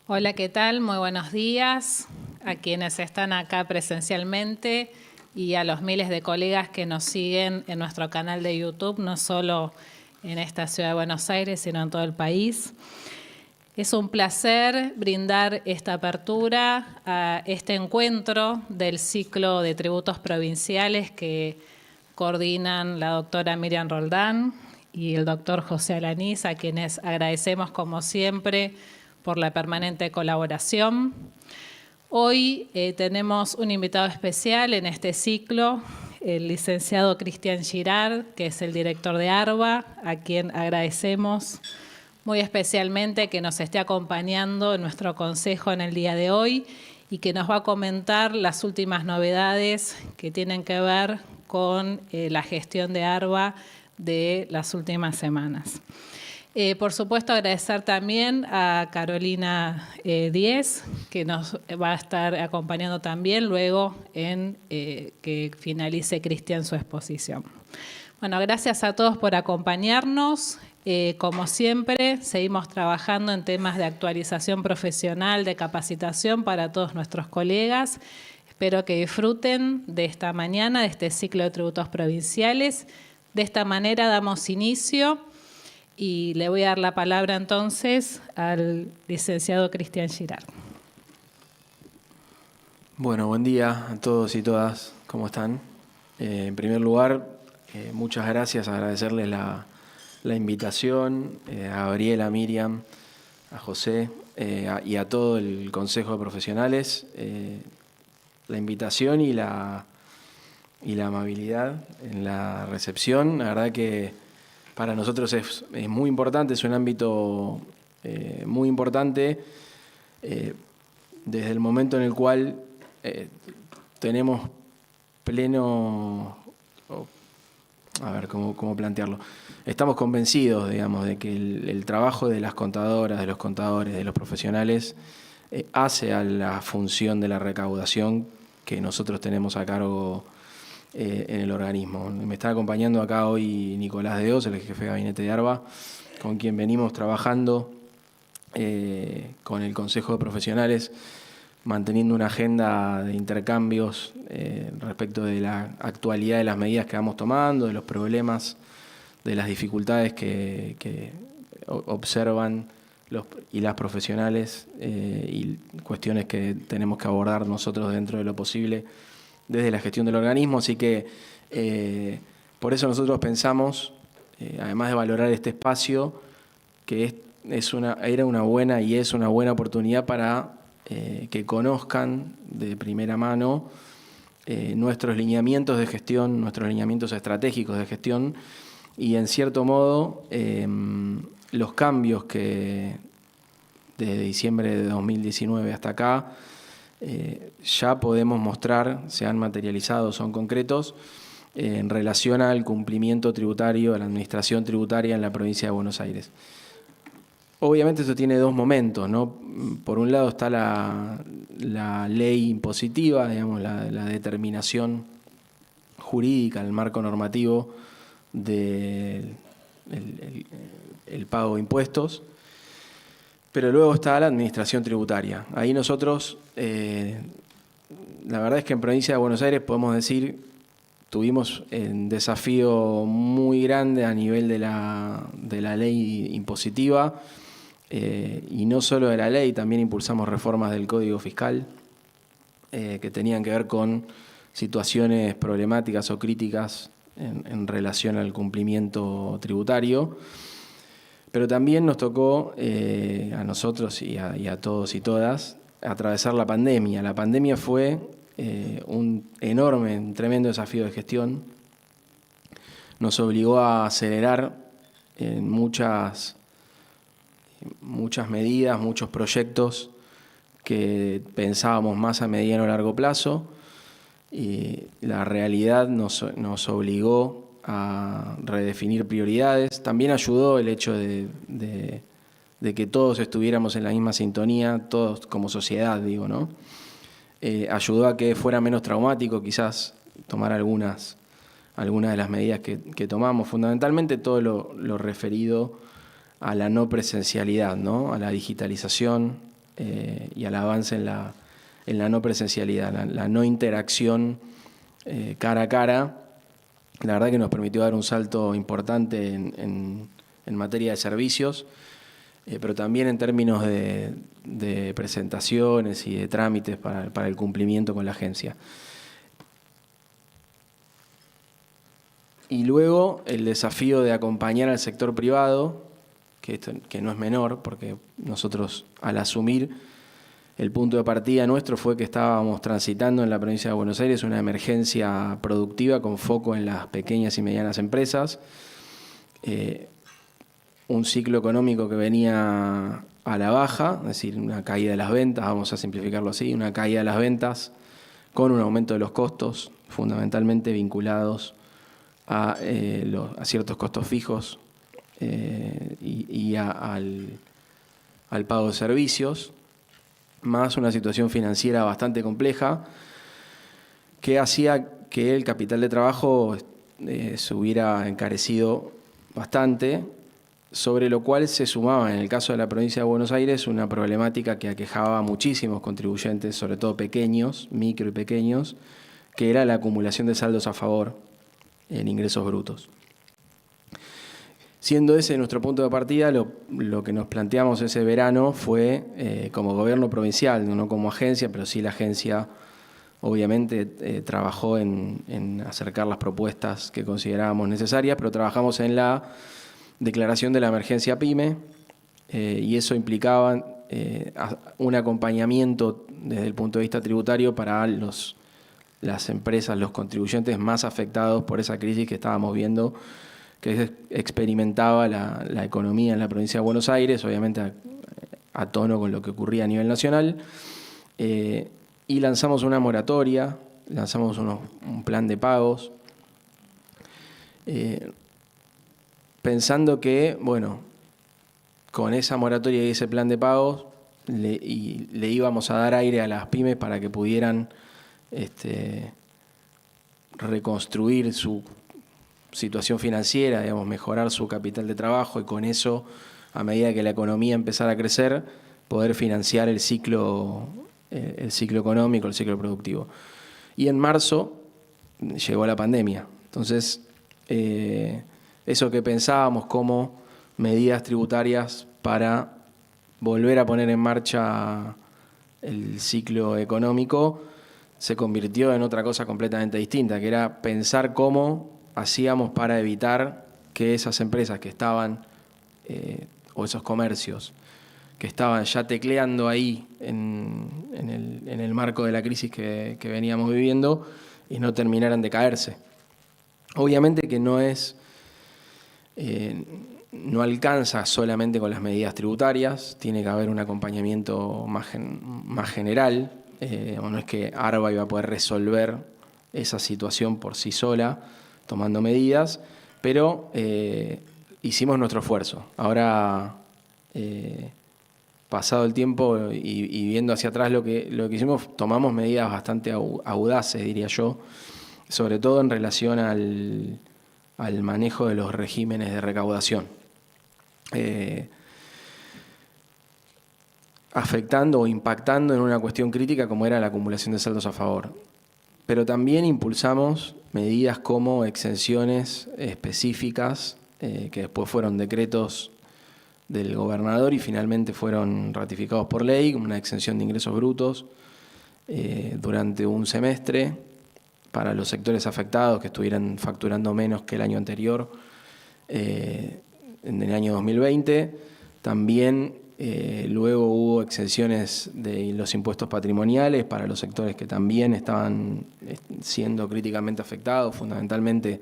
Hola, ¿qué tal? Muy buenos días a quienes están acá presencialmente y a los miles de colegas que nos siguen en nuestro canal de YouTube, no solo en esta ciudad de Buenos Aires, sino en todo el país. Es un placer brindar esta apertura a este encuentro del ciclo de tributos provinciales que coordinan la doctora Miriam Roldán y el doctor José Alanís, a quienes agradecemos como siempre por la permanente colaboración. Hoy tenemos un invitado especial en este ciclo, el licenciado Cristian Girard, que es el director de ARBA, a quien agradecemos muy especialmente que nos esté acompañando en nuestro consejo en el día de hoy y que nos va a comentar las últimas novedades que tienen que ver con la gestión de ARBA de las últimas semanas. Por supuesto, agradecer también a Carolina Díez, que nos va a estar acompañando también luego en que finalice Cristian su exposición. Bueno, gracias a todos por acompañarnos. Como siempre, seguimos trabajando en temas de actualización profesional, de capacitación para todos nuestros colegas. Espero que disfruten de esta mañana, de este ciclo de tributos provinciales. De esta manera damos inicio y le voy a dar la palabra entonces al licenciado Cristian Girard. Bueno, buen día a todos y todas. ¿Cómo están? En primer lugar, muchas gracias, agradecerles la invitación a Gabriela, a Miriam, a José y a todo el Consejo de Profesionales, la invitación y la amabilidad en la recepción. La verdad que para nosotros es muy importante, es un ámbito muy importante desde el momento en el cual tenemos pleno, a ver cómo plantearlo. Estamos convencidos, digamos, de que el trabajo de las contadoras, de los contadores, de los profesionales, hace a la función de la recaudación que nosotros tenemos a cargo en el organismo. Me está acompañando acá hoy Nicolás de Oz, el jefe de gabinete de ARBA, con quien venimos trabajando con el Consejo de Profesionales, manteniendo una agenda de intercambios respecto de la actualidad de las medidas que vamos tomando, de los problemas, de las dificultades que observan los y las profesionales y cuestiones que tenemos que abordar nosotros dentro de lo posible desde la gestión del organismo. Así que por eso nosotros pensamos, además de valorar este espacio, que era una buena y es una buena oportunidad para que conozcan de primera mano nuestros lineamientos de gestión, nuestros lineamientos estratégicos de gestión y, en cierto modo, los cambios que desde diciembre de 2019 hasta acá ya podemos mostrar, se han materializado, son concretos, en relación al cumplimiento tributario, a la administración tributaria en la provincia de Buenos Aires. Obviamente esto tiene dos momentos, ¿no? Por un lado está la ley impositiva, digamos, la determinación jurídica, el marco normativo del pago de impuestos, pero luego está la administración tributaria. Ahí nosotros, la verdad es que en provincia de Buenos Aires podemos decir, tuvimos un desafío muy grande a nivel de la ley impositiva, y no solo de la ley, también impulsamos reformas del Código Fiscal que tenían que ver con situaciones problemáticas o críticas en relación al cumplimiento tributario. Pero también nos tocó a nosotros y a todos y todas atravesar la pandemia. La pandemia fue un enorme, un tremendo desafío de gestión. Nos obligó a acelerar en muchas medidas, muchos proyectos que pensábamos más a mediano o largo plazo. Y la realidad nos obligó a redefinir prioridades. También ayudó el hecho de que todos estuviéramos en la misma sintonía, todos como sociedad, digo, ¿no? Ayudó a que fuera menos traumático quizás tomar algunas de las medidas que tomamos, fundamentalmente todo lo referido a la no presencialidad, ¿no? A la digitalización, y al avance en la no presencialidad, la no interacción cara a cara. La verdad que nos permitió dar un salto importante en materia de servicios, pero también en términos de presentaciones y de trámites para el cumplimiento con la agencia. Y luego el desafío de acompañar al sector privado, que no es menor, porque nosotros al asumir el punto de partida nuestro fue que estábamos transitando en la provincia de Buenos Aires una emergencia productiva con foco en las pequeñas y medianas empresas, un ciclo económico que venía a la baja, es decir, una caída de las ventas, vamos a simplificarlo así, una caída de las ventas con un aumento de los costos, fundamentalmente vinculados a ciertos costos fijos y al pago de servicios, más una situación financiera bastante compleja que hacía que el capital de trabajo se hubiera encarecido bastante, sobre lo cual se sumaba, en el caso de la provincia de Buenos Aires, una problemática que aquejaba a muchísimos contribuyentes, sobre todo pequeños, micro y pequeños, que era la acumulación de saldos a favor en ingresos brutos. Siendo ese nuestro punto de partida, lo que nos planteamos ese verano fue, como gobierno provincial, no como agencia, pero sí la agencia obviamente trabajó en acercar las propuestas que considerábamos necesarias, pero trabajamos en la declaración de la emergencia PYME, y eso implicaba un acompañamiento desde el punto de vista tributario para las empresas, los contribuyentes más afectados por esa crisis que estábamos viendo, que experimentaba la economía en la provincia de Buenos Aires, obviamente a tono con lo que ocurría a nivel nacional, y lanzamos una moratoria, lanzamos un plan de pagos, pensando que, bueno, con esa moratoria y ese plan de pagos le íbamos a dar aire a las pymes para que pudieran reconstruir su situación financiera, digamos, mejorar su capital de trabajo y con eso, a medida que la economía empezara a crecer, poder financiar el ciclo económico, el ciclo productivo. Y en marzo llegó la pandemia. Entonces, eso que pensábamos como medidas tributarias para volver a poner en marcha el ciclo económico se convirtió en otra cosa completamente distinta, que era pensar cómo hacíamos para evitar que esas empresas que estaban, o esos comercios que estaban ya tecleando ahí en el marco de la crisis que veníamos viviendo y no terminaran de caerse. Obviamente que no alcanza solamente con las medidas tributarias, tiene que haber un acompañamiento más general. No es que ARBA iba a poder resolver esa situación por sí sola, tomando medidas, pero hicimos nuestro esfuerzo. Ahora, pasado el tiempo y viendo hacia atrás lo que hicimos, tomamos medidas bastante audaces, diría yo, sobre todo en relación al manejo de los regímenes de recaudación, afectando o impactando en una cuestión crítica como era la acumulación de saldos a favor. Pero también impulsamos medidas como exenciones específicas, que después fueron decretos del gobernador y finalmente fueron ratificados por ley, como una exención de ingresos brutos durante un semestre para los sectores afectados que estuvieran facturando menos que el año anterior, en el año 2020. También luego hubo exenciones de los impuestos patrimoniales para los sectores que también estaban siendo críticamente afectados, fundamentalmente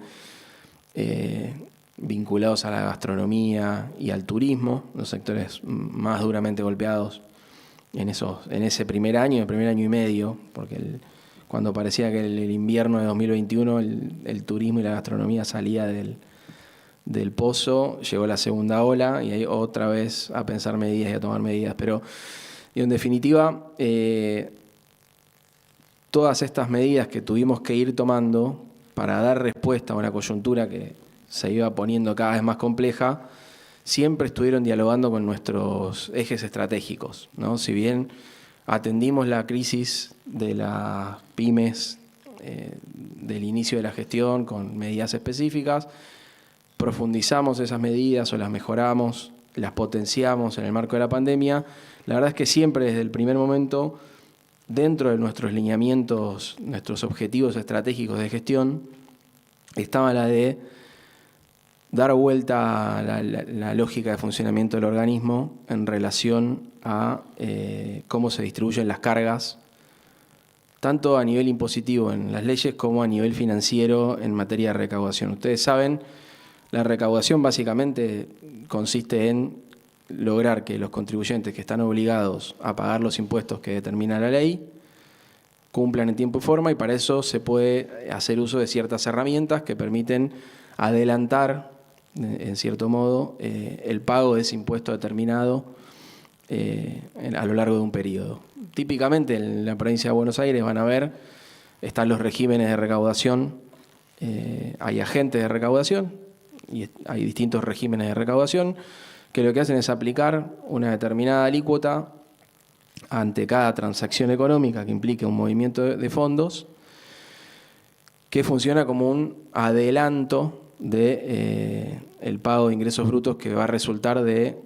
vinculados a la gastronomía y al turismo, los sectores más duramente golpeados en ese primer año y medio, porque cuando parecía que el invierno de 2021 el turismo y la gastronomía salía del pozo, llegó la segunda ola y ahí otra vez a pensar medidas y a tomar medidas. Pero en definitiva, todas estas medidas que tuvimos que ir tomando para dar respuesta a una coyuntura que se iba poniendo cada vez más compleja, siempre estuvieron dialogando con nuestros ejes estratégicos, ¿no? Si bien atendimos la crisis de las pymes del inicio de la gestión con medidas específicas, profundizamos esas medidas o las mejoramos, las potenciamos en el marco de la pandemia. La verdad es que siempre desde el primer momento, dentro de nuestros lineamientos, nuestros objetivos estratégicos de gestión, estaba la de dar vuelta a la lógica de funcionamiento del organismo en relación a cómo se distribuyen las cargas, tanto a nivel impositivo en las leyes como a nivel financiero en materia de recaudación. Ustedes saben, la recaudación básicamente consiste en lograr que los contribuyentes que están obligados a pagar los impuestos que determina la ley cumplan en tiempo y forma, y para eso se puede hacer uso de ciertas herramientas que permiten adelantar, en cierto modo, el pago de ese impuesto determinado a lo largo de un periodo. Típicamente en la provincia de Buenos Aires van a ver, están los regímenes de recaudación, hay agentes de recaudación y hay distintos regímenes de recaudación que lo que hacen es aplicar una determinada alícuota ante cada transacción económica que implique un movimiento de fondos, que funciona como un adelanto de el pago de ingresos brutos que va a resultar de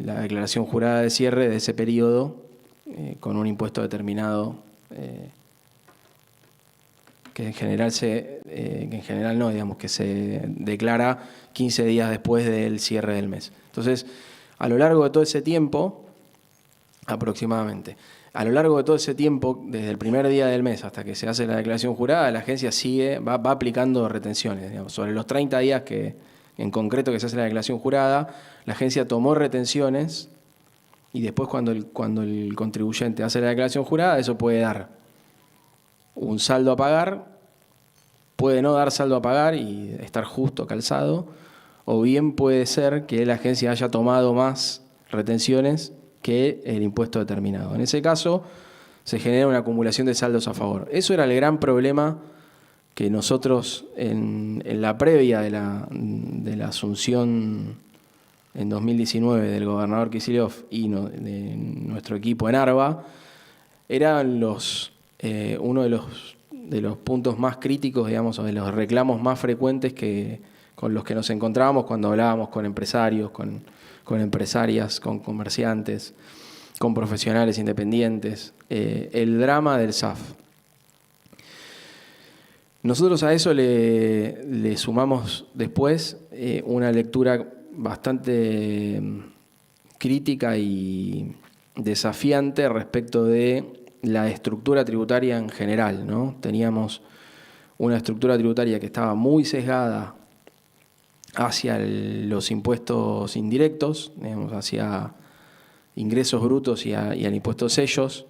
la declaración jurada de cierre de ese periodo con un impuesto determinado que que se declara 15 días después del cierre del mes. Entonces, a lo largo de todo ese tiempo, aproximadamente, desde el primer día del mes hasta que se hace la declaración jurada, la agencia va aplicando retenciones. Digamos, sobre los 30 días en concreto que se hace la declaración jurada, la agencia tomó retenciones y después cuando el contribuyente hace la declaración jurada, eso puede dar un saldo a pagar, puede no dar saldo a pagar y estar justo, calzado, o bien puede ser que la agencia haya tomado más retenciones que el impuesto determinado. En ese caso, se genera una acumulación de saldos a favor. Eso era el gran problema que nosotros en la previa de la asunción en 2019 del gobernador Kicillof y de nuestro equipo en ARBA, eran uno de los puntos más críticos, digamos, o de los reclamos más frecuentes con los que nos encontrábamos cuando hablábamos con empresarios, con empresarias, con comerciantes, con profesionales independientes, el drama del SAF. Nosotros a eso le sumamos después una lectura bastante crítica y desafiante respecto de la estructura tributaria en general, ¿no? Teníamos una estructura tributaria que estaba muy sesgada hacia los impuestos indirectos, digamos, hacia ingresos brutos y al impuesto sellos,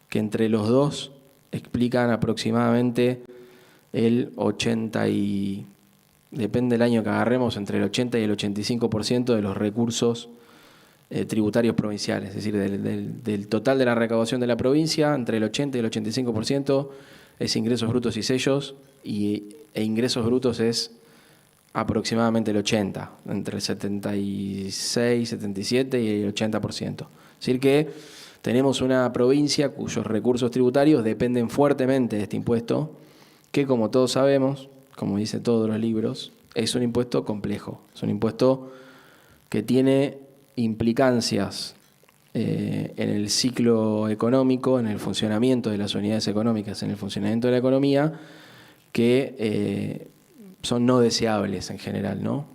que entre los dos explican aproximadamente el 80 y, depende del año que agarremos, entre el 80 y el 85% de los recursos tributarios provinciales. Es decir, del total de la recaudación de la provincia, entre el 80 y el 85% es ingresos brutos y sellos, e ingresos brutos es aproximadamente el 80%, entre el 76, 77 y el 80%. Es decir que tenemos una provincia cuyos recursos tributarios dependen fuertemente de este impuesto, que como todos sabemos, como dicen todos los libros, es un impuesto complejo, es un impuesto que tiene implicancias en el ciclo económico, en el funcionamiento de las unidades económicas, en el funcionamiento de la economía, que son no deseables en general, ¿no?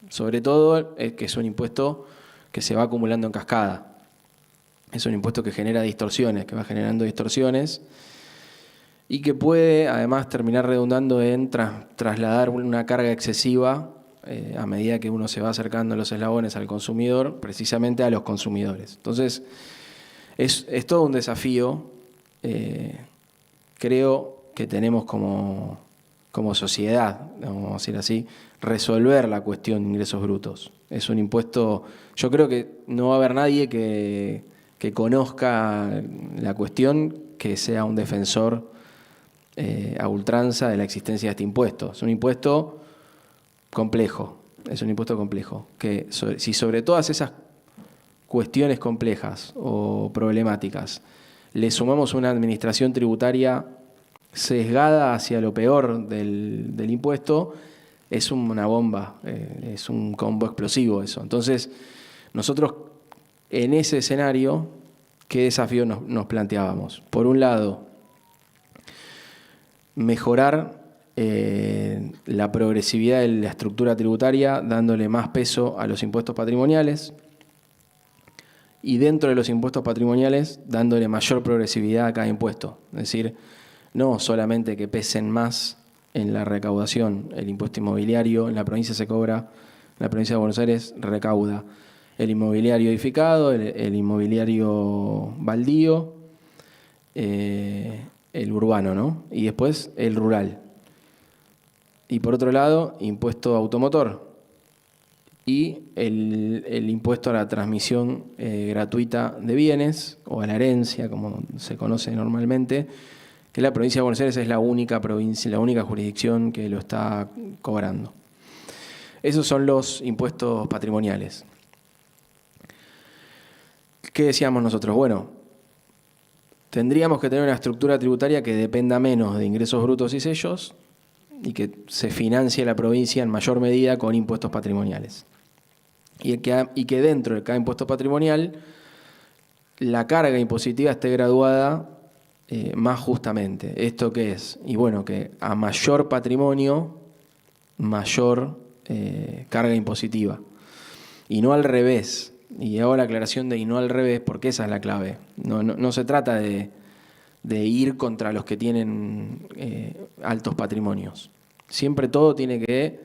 Sobre todo que es un impuesto que se va acumulando en cascada. Es un impuesto que genera distorsiones, que va generando distorsiones y que puede además terminar redundando en trasladar una carga excesiva a medida que uno se va acercando a los eslabones al consumidor, precisamente a los consumidores. Entonces, es todo un desafío. Creo que tenemos como sociedad, vamos a decir así, resolver la cuestión de ingresos brutos. Es un impuesto, yo creo que no va a haber nadie que conozca la cuestión que sea un defensor a ultranza de la existencia de este impuesto. Es un impuesto complejo, es un impuesto complejo. Que si sobre todas esas cuestiones complejas o problemáticas le sumamos una administración tributaria sesgada hacia lo peor del impuesto, es una bomba, es un combo explosivo eso. Entonces, nosotros en ese escenario, ¿qué desafío nos planteábamos? Por un lado, mejorar la progresividad de la estructura tributaria, dándole más peso a los impuestos patrimoniales, y dentro de los impuestos patrimoniales, dándole mayor progresividad a cada impuesto. Es decir, no solamente que pesen más en la recaudación el impuesto inmobiliario, en la provincia se cobra, en la provincia de Buenos Aires recauda el inmobiliario edificado, el inmobiliario baldío, el urbano, ¿no? Y después el rural. Y por otro lado, impuesto automotor y el impuesto a la transmisión gratuita de bienes o a la herencia, como se conoce normalmente, que la provincia de Buenos Aires es la única provincia, la única jurisdicción que lo está cobrando. Esos son los impuestos patrimoniales. ¿Qué decíamos nosotros? Bueno, tendríamos que tener una estructura tributaria que dependa menos de ingresos brutos y sellos y que se financie la provincia en mayor medida con impuestos patrimoniales. Y que dentro de cada impuesto patrimonial la carga impositiva esté graduada más justamente. ¿Esto qué es? Y bueno, que a mayor patrimonio, mayor carga impositiva. Y no al revés. Y hago la aclaración de y no al revés, porque esa es la clave. No se trata de ir contra los que tienen altos patrimonios. Siempre todo tiene que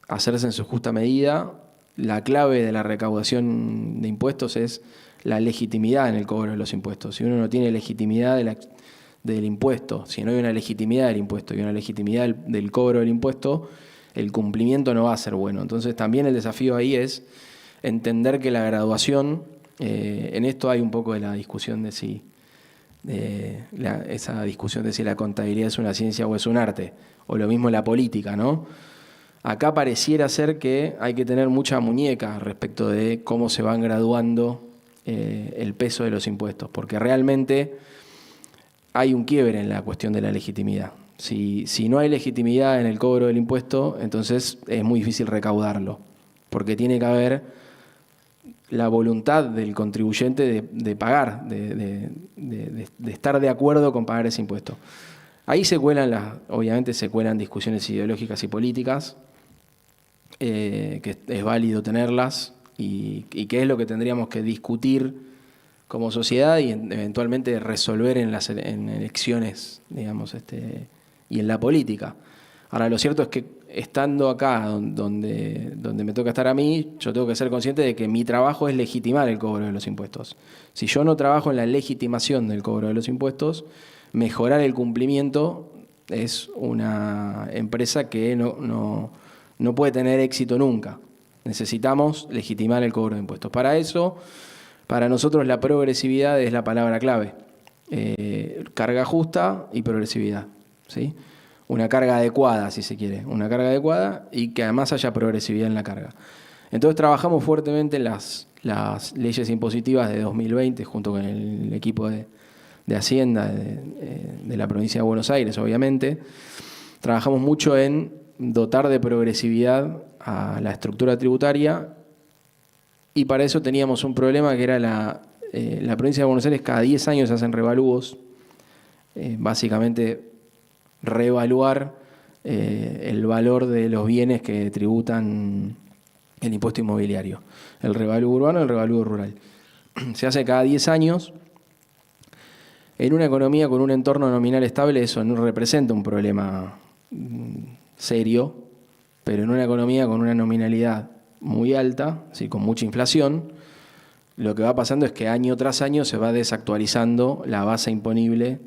hacerse en su justa medida. La clave de la recaudación de impuestos es la legitimidad en el cobro de los impuestos. Si uno no tiene legitimidad del impuesto, si no hay una legitimidad del impuesto y una legitimidad del cobro del impuesto, el cumplimiento no va a ser bueno. Entonces también el desafío ahí es entender que la graduación, en esto hay un poco de la discusión de si, esa discusión de si la contabilidad es una ciencia o es un arte, o lo mismo la política, ¿no? Acá pareciera ser que hay que tener mucha muñeca respecto de cómo se van graduando el peso de los impuestos, porque realmente hay un quiebre en la cuestión de la legitimidad. Si no hay legitimidad en el cobro del impuesto, entonces es muy difícil recaudarlo, porque tiene que haber la voluntad del contribuyente de pagar, de estar de acuerdo con pagar ese impuesto. Ahí obviamente se cuelan discusiones ideológicas y políticas, que es válido tenerlas, y que es lo que tendríamos que discutir como sociedad y eventualmente resolver en elecciones, digamos, y en la política. Ahora, lo cierto es que estando acá donde me toca estar a mí, yo tengo que ser consciente de que mi trabajo es legitimar el cobro de los impuestos. Si yo no trabajo en la legitimación del cobro de los impuestos, mejorar el cumplimiento es una empresa que no puede tener éxito nunca. Necesitamos legitimar el cobro de impuestos. Para eso, para nosotros la progresividad es la palabra clave. Carga justa y progresividad, ¿sí? Una carga adecuada, si se quiere. Una carga adecuada y que además haya progresividad en la carga. Entonces trabajamos fuertemente en las leyes impositivas de 2020 junto con el equipo de Hacienda de la provincia de Buenos Aires, obviamente. Trabajamos mucho en dotar de progresividad a la estructura tributaria y para eso teníamos un problema que era la provincia de Buenos Aires cada 10 años se hacen revalúos, básicamente reevaluar el valor de los bienes que tributan el impuesto inmobiliario, el revalúo urbano y el revalúo rural. Se hace cada 10 años. En una economía con un entorno nominal estable eso no representa un problema serio, pero en una economía con una nominalidad muy alta, ¿sí?, con mucha inflación, lo que va pasando es que año tras año se va desactualizando la base imponible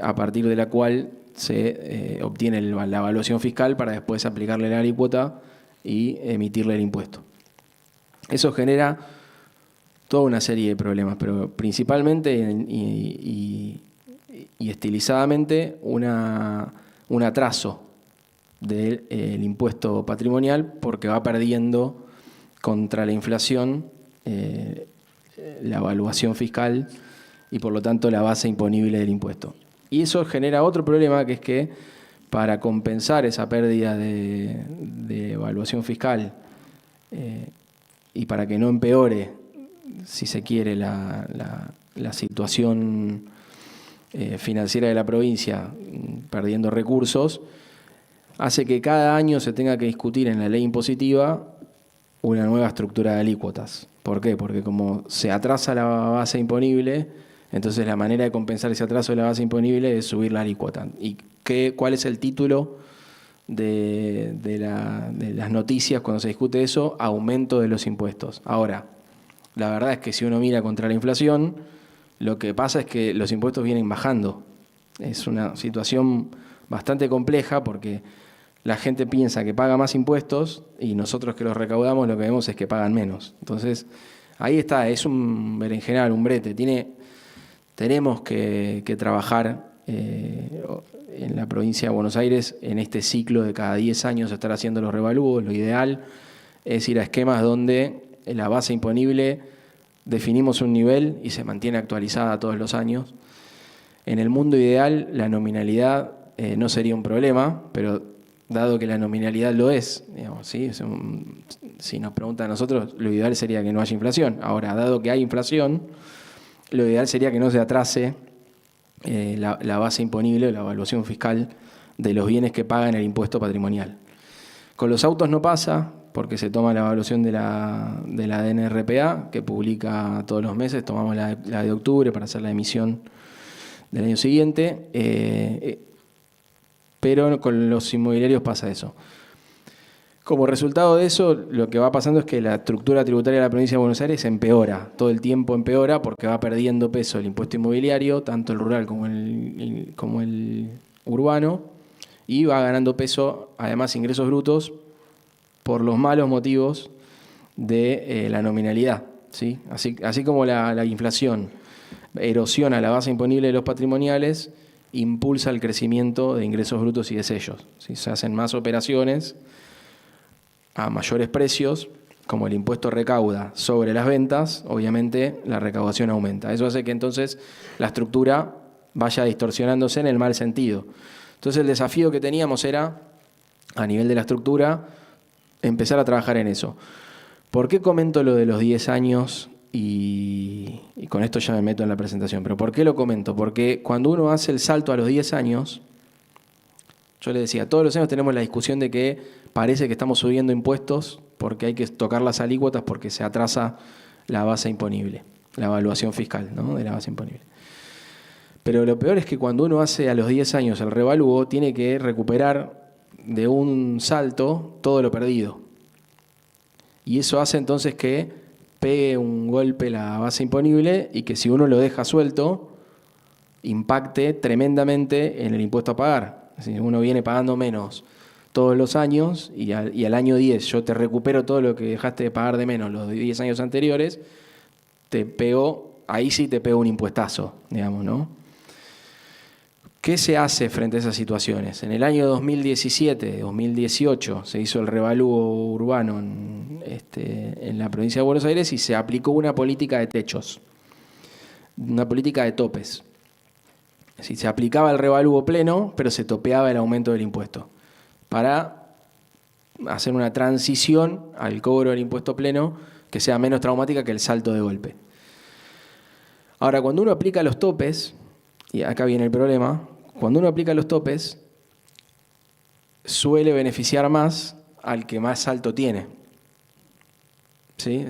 a partir de la cual se obtiene la evaluación fiscal para después aplicarle la alícuota y emitirle el impuesto. Eso genera toda una serie de problemas, pero principalmente y estilizadamente un atraso del impuesto patrimonial porque va perdiendo contra la inflación la evaluación fiscal y por lo tanto la base imponible del impuesto. Y eso genera otro problema, que es que para compensar esa pérdida de evaluación fiscal y para que no empeore, si se quiere, la situación financiera de la provincia, perdiendo recursos, hace que cada año se tenga que discutir en la ley impositiva una nueva estructura de alícuotas. ¿Por qué? Porque como se atrasa la base imponible, entonces la manera de compensar ese atraso de la base imponible es subir la alícuota. ¿Y cuál es el título de las noticias cuando se discute eso? Aumento de los impuestos. Ahora, la verdad es que si uno mira contra la inflación, lo que pasa es que los impuestos vienen bajando. Es una situación bastante compleja porque la gente piensa que paga más impuestos y nosotros que los recaudamos lo que vemos es que pagan menos. Entonces, ahí está, es un berenjenal, un brete. Tenemos que trabajar en la provincia de Buenos Aires en este ciclo de cada 10 años estar haciendo los revalúos. Lo ideal es ir a esquemas donde la base imponible definimos un nivel y se mantiene actualizada todos los años. En el mundo ideal la nominalidad no sería un problema, pero dado que la nominalidad lo es, digamos, ¿sí? Si nos preguntan a nosotros, lo ideal sería que no haya inflación. Ahora, dado que hay inflación, lo ideal sería que no se atrase la base imponible o la evaluación fiscal de los bienes que pagan el impuesto patrimonial. Con los autos no pasa, porque se toma la evaluación de la DNRPA, que publica todos los meses, tomamos la de octubre para hacer la emisión del año siguiente, pero con los inmobiliarios pasa eso. Como resultado de eso, lo que va pasando es que la estructura tributaria de la provincia de Buenos Aires empeora, todo el tiempo empeora porque va perdiendo peso el impuesto inmobiliario, tanto el rural como el urbano, y va ganando peso, además, ingresos brutos por los malos motivos de la nominalidad, ¿sí? Así como la inflación erosiona la base imponible de los patrimoniales, impulsa el crecimiento de ingresos brutos y de sellos, ¿sí? Se hacen más operaciones a mayores precios, como el impuesto recauda sobre las ventas, obviamente la recaudación aumenta. Eso hace que entonces la estructura vaya distorsionándose en el mal sentido. Entonces el desafío que teníamos era, a nivel de la estructura, empezar a trabajar en eso. ¿Por qué comento lo de los 10 años? Y con esto ya me meto en la presentación. ¿Pero por qué lo comento? Porque cuando uno hace el salto a los 10 años, yo le decía, todos los años tenemos la discusión de que parece que estamos subiendo impuestos porque hay que tocar las alícuotas porque se atrasa la base imponible, la evaluación fiscal, ¿no?, de la base imponible. Pero lo peor es que cuando uno hace a los 10 años el revalúo, tiene que recuperar de un salto todo lo perdido. Y eso hace entonces que pegue un golpe la base imponible y que si uno lo deja suelto, impacte tremendamente en el impuesto a pagar. Es decir, uno viene pagando menos todos los años y al año 10 yo te recupero todo lo que dejaste de pagar de menos los 10 años anteriores, ahí sí te pego un impuestazo, digamos, ¿no? ¿Qué se hace frente a esas situaciones? En el año 2017, 2018 se hizo el revalúo urbano en la provincia de Buenos Aires y se aplicó una política de techos, una política de topes. Es decir, se aplicaba el revalúo pleno, pero se topeaba el aumento del impuesto para hacer una transición al cobro del impuesto pleno que sea menos traumática que el salto de golpe. Ahora, cuando uno aplica los topes, y acá viene el problema, cuando uno aplica los topes, suele beneficiar más al que más salto tiene. ¿Sí?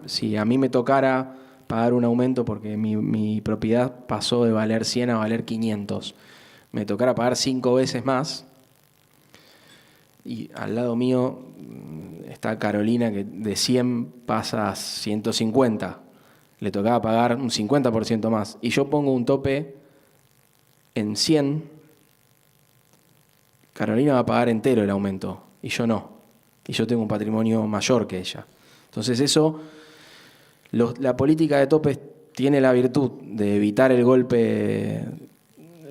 Si a mí me tocara pagar un aumento porque mi propiedad pasó de valer 100 a valer 500, me tocara pagar 5 veces más, y al lado mío está Carolina, que de 100 pasa a 150, le tocaba pagar un 50% más, y yo pongo un tope en 100, Carolina va a pagar entero el aumento, y yo no, y yo tengo un patrimonio mayor que ella. Entonces eso, la política de topes tiene la virtud de evitar el golpe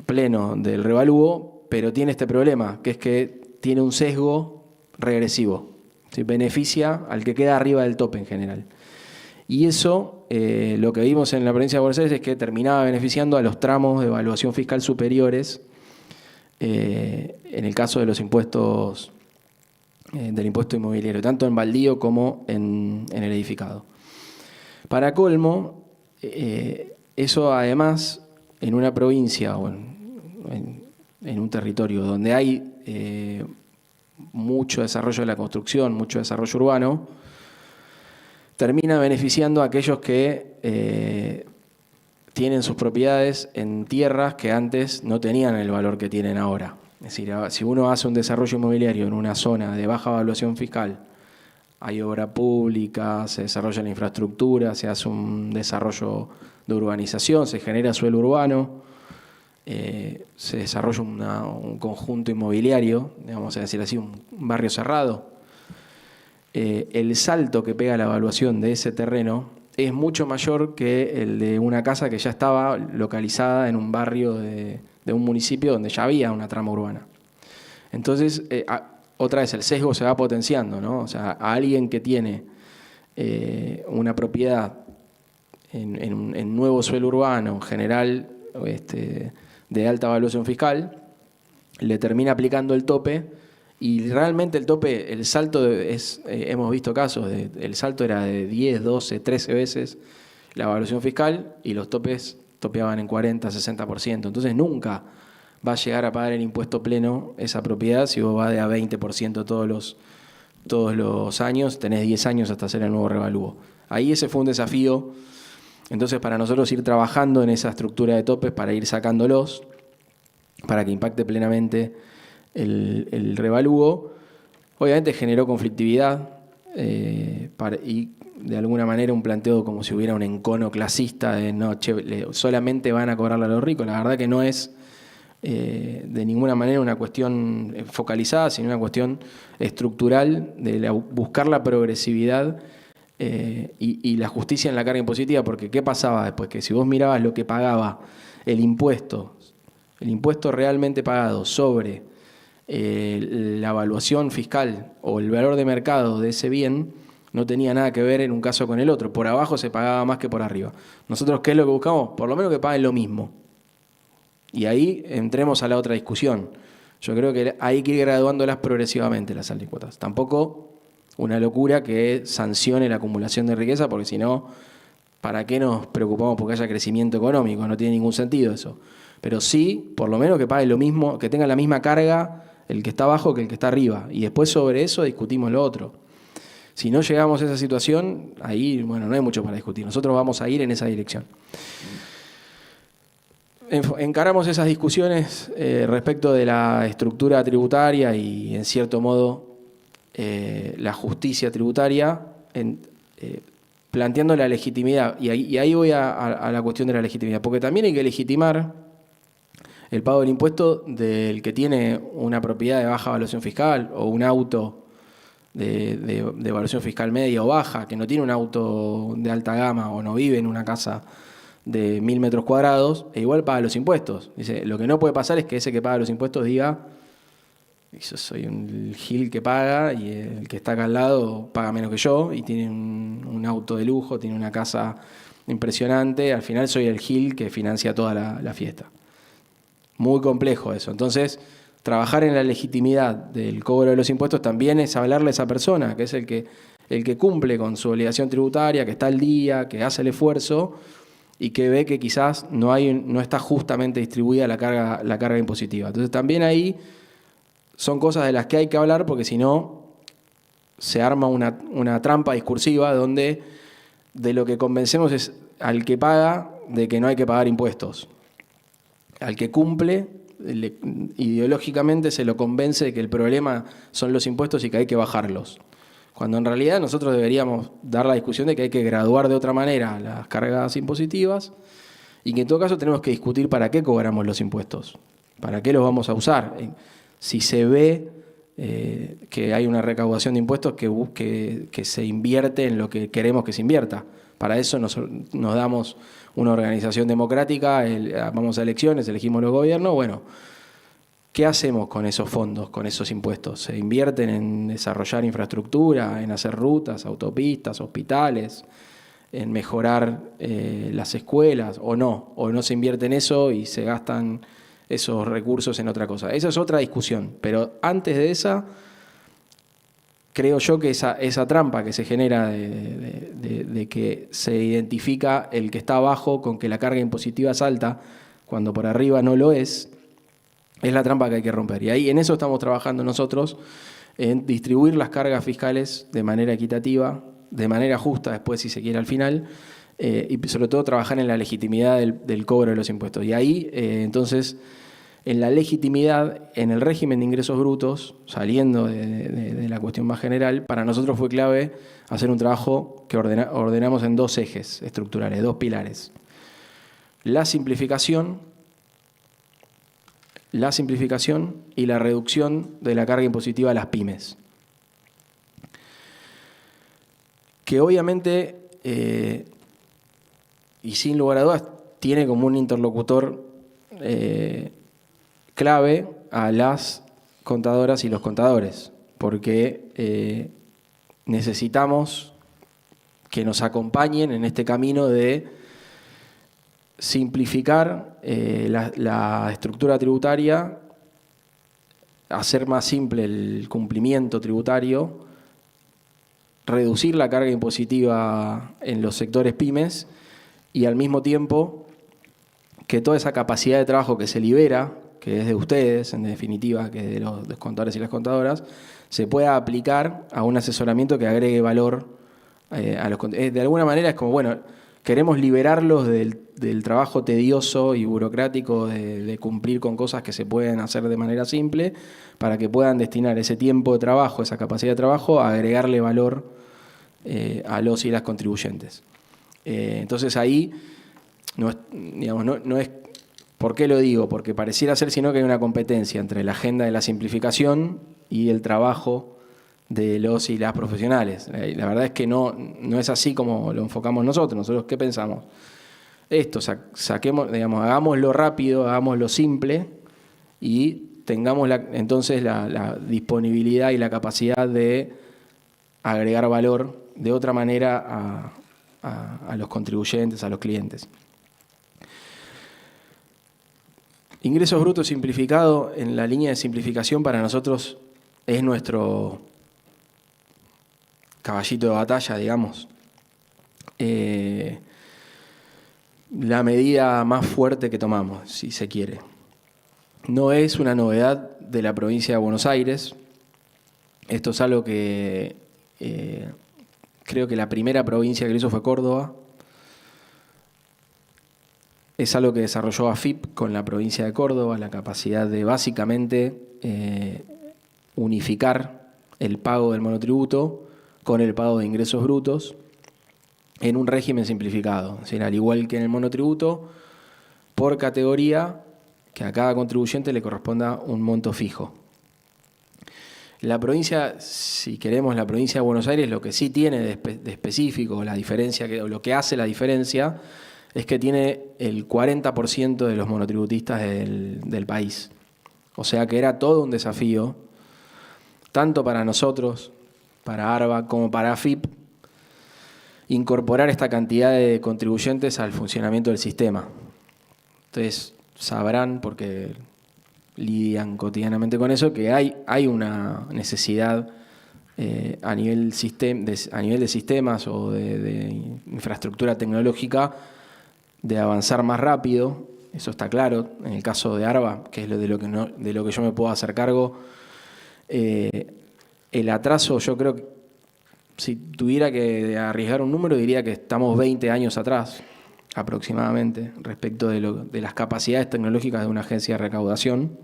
pleno del revalúo, pero tiene este problema, que es que tiene un sesgo regresivo. ¿Sí? Beneficia al que queda arriba del tope en general. Y eso, lo que vimos en la provincia de Buenos Aires es que terminaba beneficiando a los tramos de evaluación fiscal superiores, en el caso de los impuestos, del impuesto inmobiliario, tanto en baldío como en el edificado. Para colmo, eso además, en una provincia o en un territorio donde hay mucho desarrollo de la construcción, mucho desarrollo urbano, termina beneficiando a aquellos que tienen sus propiedades en tierras que antes no tenían el valor que tienen ahora. Es decir, si uno hace un desarrollo inmobiliario en una zona de baja evaluación fiscal, hay obra pública, se desarrolla la infraestructura, se hace un desarrollo de urbanización, se genera suelo urbano, se desarrolla un conjunto inmobiliario, vamos a decir así, un barrio cerrado. El salto que pega la evaluación de ese terreno es mucho mayor que el de una casa que ya estaba localizada en un barrio de un municipio donde ya había una trama urbana. Entonces, otra vez el sesgo se va potenciando, ¿no? O sea, a alguien que tiene una propiedad en nuevo suelo urbano, en general de alta evaluación fiscal, le termina aplicando el tope, y realmente el tope, el salto hemos visto casos, el salto era de 10, 12, 13 veces la evaluación fiscal, y los topes topeaban en 40, 60%. Entonces nunca va a llegar a pagar el impuesto pleno esa propiedad si vos vas de a 20% todos los años, tenés 10 años hasta hacer el nuevo revalúo. Ahí ese fue un desafío. Entonces, para nosotros ir trabajando en esa estructura de topes para ir sacándolos, para que impacte plenamente el revalúo, obviamente generó conflictividad y de alguna manera un planteo como si hubiera un encono clasista de no, solamente van a cobrarle a los ricos. La verdad que no es de ninguna manera una cuestión focalizada, sino una cuestión estructural de buscar la progresividad y la justicia en la carga impositiva, porque ¿qué pasaba después? Que si vos mirabas lo que pagaba el impuesto realmente pagado sobre la evaluación fiscal o el valor de mercado de ese bien, no tenía nada que ver en un caso con el otro. Por abajo se pagaba más que por arriba. Nosotros, ¿qué es lo que buscamos? Por lo menos que paguen lo mismo. Y ahí entremos a la otra discusión. Yo creo que hay que ir graduándolas progresivamente las alícuotas. Tampoco una locura que sancione la acumulación de riqueza, porque si no, ¿para qué nos preocupamos porque haya crecimiento económico? No tiene ningún sentido eso. Pero sí, por lo menos que pague lo mismo, que tenga la misma carga el que está abajo que el que está arriba. Y después sobre eso discutimos lo otro. Si no llegamos a esa situación, ahí, bueno, no hay mucho para discutir. Nosotros vamos a ir en esa dirección. Encaramos esas discusiones respecto de la estructura tributaria y, en cierto modo, la justicia tributaria, planteando la legitimidad. Y ahí voy a la cuestión de la legitimidad, porque también hay que legitimar el pago del impuesto del que tiene una propiedad de baja evaluación fiscal o un auto de evaluación fiscal media o baja, que no tiene un auto de alta gama o no vive en una casa de 1000 metros cuadrados, e igual paga los impuestos. Dice, lo que no puede pasar es que ese que paga los impuestos diga, yo soy un gil que paga y el que está acá al lado paga menos que yo y tiene un auto de lujo, tiene una casa impresionante, al final soy el gil que financia toda la fiesta. Muy complejo eso. Entonces, trabajar en la legitimidad del cobro de los impuestos también es hablarle a esa persona, que es el que cumple con su obligación tributaria, que está al día, que hace el esfuerzo y que ve que quizás no está justamente distribuida la carga impositiva. Entonces, también ahí son cosas de las que hay que hablar, porque si no se arma una trampa discursiva donde de lo que convencemos es al que paga de que no hay que pagar impuestos. Al que cumple, ideológicamente se lo convence de que el problema son los impuestos y que hay que bajarlos. Cuando en realidad nosotros deberíamos dar la discusión de que hay que graduar de otra manera las cargas impositivas y que en todo caso tenemos que discutir para qué cobramos los impuestos, para qué los vamos a usar. Si se ve que hay una recaudación de impuestos que se invierte en lo que queremos que se invierta. Para eso nos damos una organización democrática, vamos a elecciones, elegimos los gobiernos, bueno, ¿qué hacemos con esos fondos, con esos impuestos? ¿Se invierten en desarrollar infraestructura, en hacer rutas, autopistas, hospitales, en mejorar las escuelas o no? ¿O no se invierte en eso y se gastan esos recursos en otra cosa? Esa es otra discusión, pero antes de esa, creo yo que esa trampa que se genera de que se identifica el que está abajo con que la carga impositiva es alta, cuando por arriba no lo es la trampa que hay que romper. Y ahí en eso estamos trabajando nosotros, en distribuir las cargas fiscales de manera equitativa, de manera justa después si se quiere al final, y sobre todo trabajar en la legitimidad del cobro de los impuestos. Y ahí entonces en la legitimidad, en el régimen de ingresos brutos, saliendo de la cuestión más general, para nosotros fue clave hacer un trabajo que ordenamos en 2 ejes estructurales, 2 pilares. La simplificación y la reducción de la carga impositiva a las pymes. Que obviamente, y sin lugar a dudas, tiene como un interlocutor clave a las contadoras y los contadores, porque necesitamos que nos acompañen en este camino de simplificar la estructura tributaria, hacer más simple el cumplimiento tributario, reducir la carga impositiva en los sectores pymes y al mismo tiempo que toda esa capacidad de trabajo que se libera, que es de ustedes, en definitiva, que es de los contadores y las contadoras, se pueda aplicar a un asesoramiento que agregue valor a los contadores. De alguna manera es como, bueno, queremos liberarlos del trabajo tedioso y burocrático de cumplir con cosas que se pueden hacer de manera simple, para que puedan destinar ese tiempo de trabajo, esa capacidad de trabajo, a agregarle valor a los y las contribuyentes. Entonces ahí no es. ¿Por qué lo digo? Porque pareciera ser sino que hay una competencia entre la agenda de la simplificación y el trabajo de los y las profesionales. La verdad es que no es así como lo enfocamos nosotros. Nosotros, ¿qué pensamos? Esto, hagámoslo rápido, hagámoslo simple y tengamos entonces la disponibilidad y la capacidad de agregar valor de otra manera a los contribuyentes, a los clientes. Ingresos brutos simplificado, en la línea de simplificación para nosotros es nuestro caballito de batalla, digamos. La medida más fuerte que tomamos, si se quiere. No es una novedad de la provincia de Buenos Aires. Esto es algo que creo que la primera provincia que lo hizo fue Córdoba. Es algo que desarrolló AFIP con la provincia de Córdoba, la capacidad de básicamente unificar el pago del monotributo con el pago de ingresos brutos en un régimen simplificado. Es decir, al igual que en el monotributo, por categoría, que a cada contribuyente le corresponda un monto fijo. La provincia, si queremos, la provincia de Buenos Aires, lo que sí tiene de específico, la diferencia, lo que hace la diferencia, es que tiene el 40% de los monotributistas del país. O sea que era todo un desafío, tanto para nosotros, para ARBA, como para AFIP, incorporar esta cantidad de contribuyentes al funcionamiento del sistema. Entonces sabrán, porque lidian cotidianamente con eso, que hay una necesidad a nivel de sistemas o de infraestructura tecnológica de avanzar más rápido. Eso está claro. En el caso de ARBA, que es de lo que yo me puedo hacer cargo, el atraso, yo creo que si tuviera que arriesgar un número, diría que estamos 20 años atrás aproximadamente respecto de las capacidades tecnológicas de una agencia de recaudación.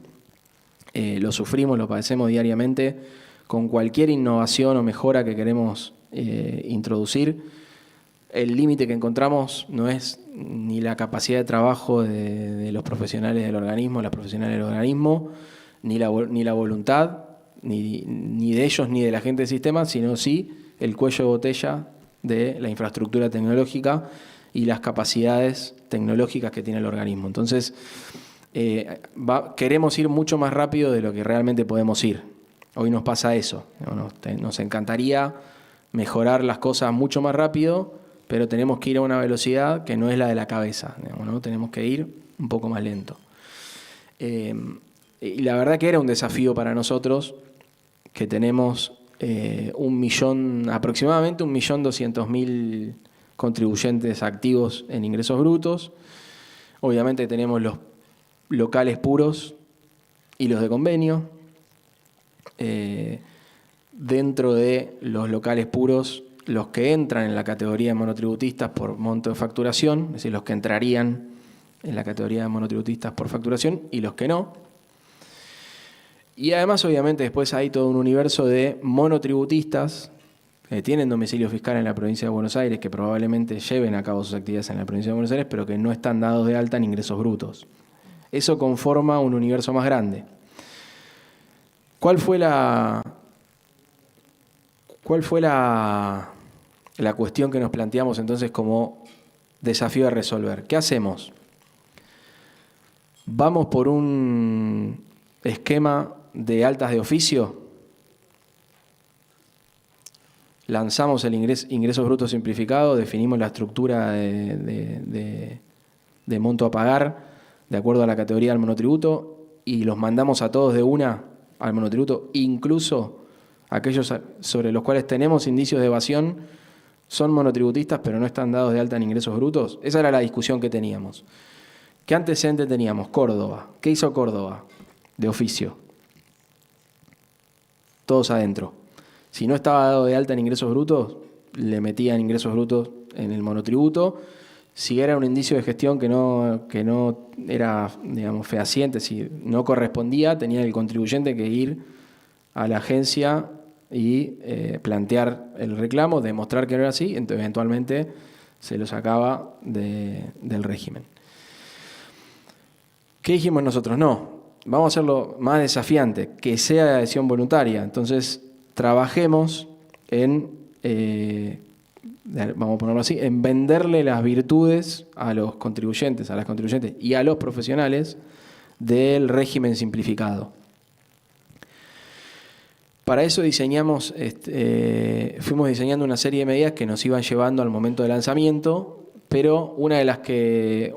Lo sufrimos, lo padecemos diariamente con cualquier innovación o mejora que queremos introducir. El límite que encontramos no es ni la capacidad de trabajo de los profesionales del organismo, las profesionales del organismo, ni la voluntad, ni de ellos ni de la gente del sistema, sino sí el cuello de botella de la infraestructura tecnológica y las capacidades tecnológicas que tiene el organismo. Entonces, queremos ir mucho más rápido de lo que realmente podemos ir. Hoy nos pasa eso. Nos encantaría mejorar las cosas mucho más rápido, pero tenemos que ir a una velocidad que no es la de la cabeza, ¿no? Tenemos que ir un poco más lento. Y la verdad que era un desafío para nosotros, que tenemos aproximadamente 1.200.000 contribuyentes activos en ingresos brutos. Obviamente tenemos los locales puros y los de convenio. Dentro de los locales puros, los que entran en la categoría de monotributistas por monto de facturación, es decir, los que entrarían en la categoría de monotributistas por facturación, y los que no. Y además, obviamente, después hay todo un universo de monotributistas que tienen domicilio fiscal en la provincia de Buenos Aires, que probablemente lleven a cabo sus actividades en la provincia de Buenos Aires, pero que no están dados de alta en ingresos brutos. Eso conforma un universo más grande. ¿Cuál fue la cuestión que nos planteamos entonces como desafío a resolver? ¿Qué hacemos? ¿Vamos por un esquema de altas de oficio? Lanzamos el ingresos brutos simplificado, definimos la estructura de monto a pagar de acuerdo a la categoría del monotributo y los mandamos a todos de una al monotributo, incluso aquellos sobre los cuales tenemos indicios de evasión, son monotributistas pero no están dados de alta en ingresos brutos. Esa era la discusión que teníamos. ¿Qué antecedente teníamos? Córdoba. ¿Qué hizo Córdoba? De oficio. Todos adentro. Si no estaba dado de alta en ingresos brutos, le metían ingresos brutos en el monotributo. Si era un indicio de gestión que no era, digamos, fehaciente, si no correspondía, tenía el contribuyente que ir a la agencia y plantear el reclamo, demostrar que no era así, entonces eventualmente se lo sacaba del régimen. ¿Qué dijimos nosotros? No, vamos a hacerlo más desafiante, que sea de adhesión voluntaria. Entonces, trabajemos en, vamos a ponerlo así, en venderle las virtudes a los contribuyentes, a las contribuyentes y a los profesionales del régimen simplificado. Para eso diseñamos, fuimos diseñando una serie de medidas que nos iban llevando al momento del lanzamiento, pero una de las que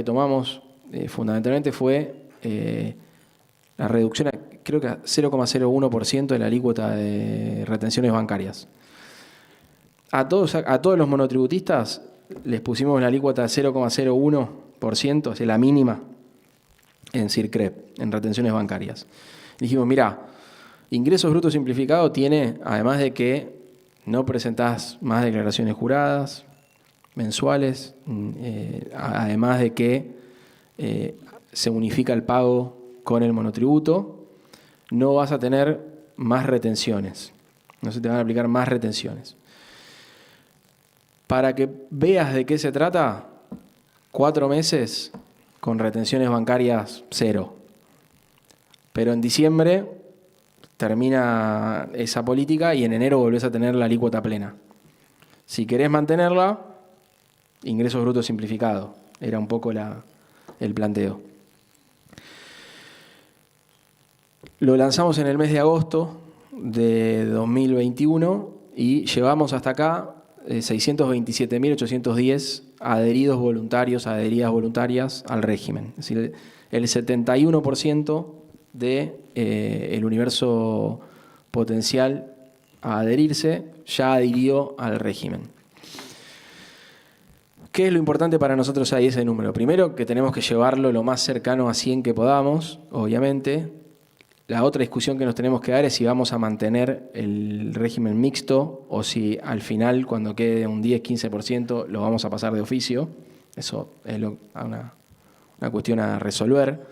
tomamos fundamentalmente fue la reducción, creo que a 0,01% de la alícuota de retenciones bancarias. A todos los monotributistas les pusimos la alícuota de 0,01%, es la mínima, en CIRCREP, en retenciones bancarias. Y dijimos, mirá, ingresos brutos simplificado tiene, además de que no presentás más declaraciones juradas mensuales, además de que se unifica el pago con el monotributo, no vas a tener más retenciones, no se te van a aplicar más retenciones. Para que veas de qué se trata, 4 meses con retenciones bancarias 0. Pero en diciembre termina esa política y en enero volvés a tener la alícuota plena. Si querés mantenerla, ingresos brutos simplificado. Era un poco el planteo. Lo lanzamos en el mes de agosto de 2021 y llevamos hasta acá 627.810 adheridas voluntarias al régimen. Es decir, el 71% del universo potencial a adherirse ya adhirió al régimen. ¿Qué es lo importante para nosotros ahí ese número? Primero, que tenemos que llevarlo lo más cercano a 100 que podamos, obviamente. La otra discusión que nos tenemos que dar es si vamos a mantener el régimen mixto o si al final, cuando quede un 10-15%, lo vamos a pasar de oficio. Eso es una cuestión a resolver.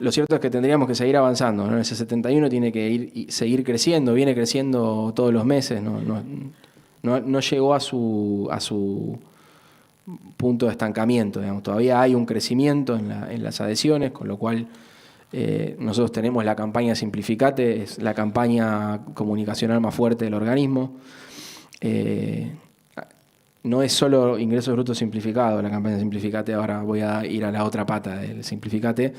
Lo cierto es que tendríamos que seguir avanzando, ¿no? Ese 71 tiene que seguir creciendo, viene creciendo todos los meses, no llegó a su punto de estancamiento, digamos. Todavía hay un crecimiento en las adhesiones, con lo cual nosotros tenemos la campaña Simplificate, es la campaña comunicacional más fuerte del organismo. no es solo ingresos brutos simplificados, la campaña Simplificate, ahora voy a ir a la otra pata del Simplificate,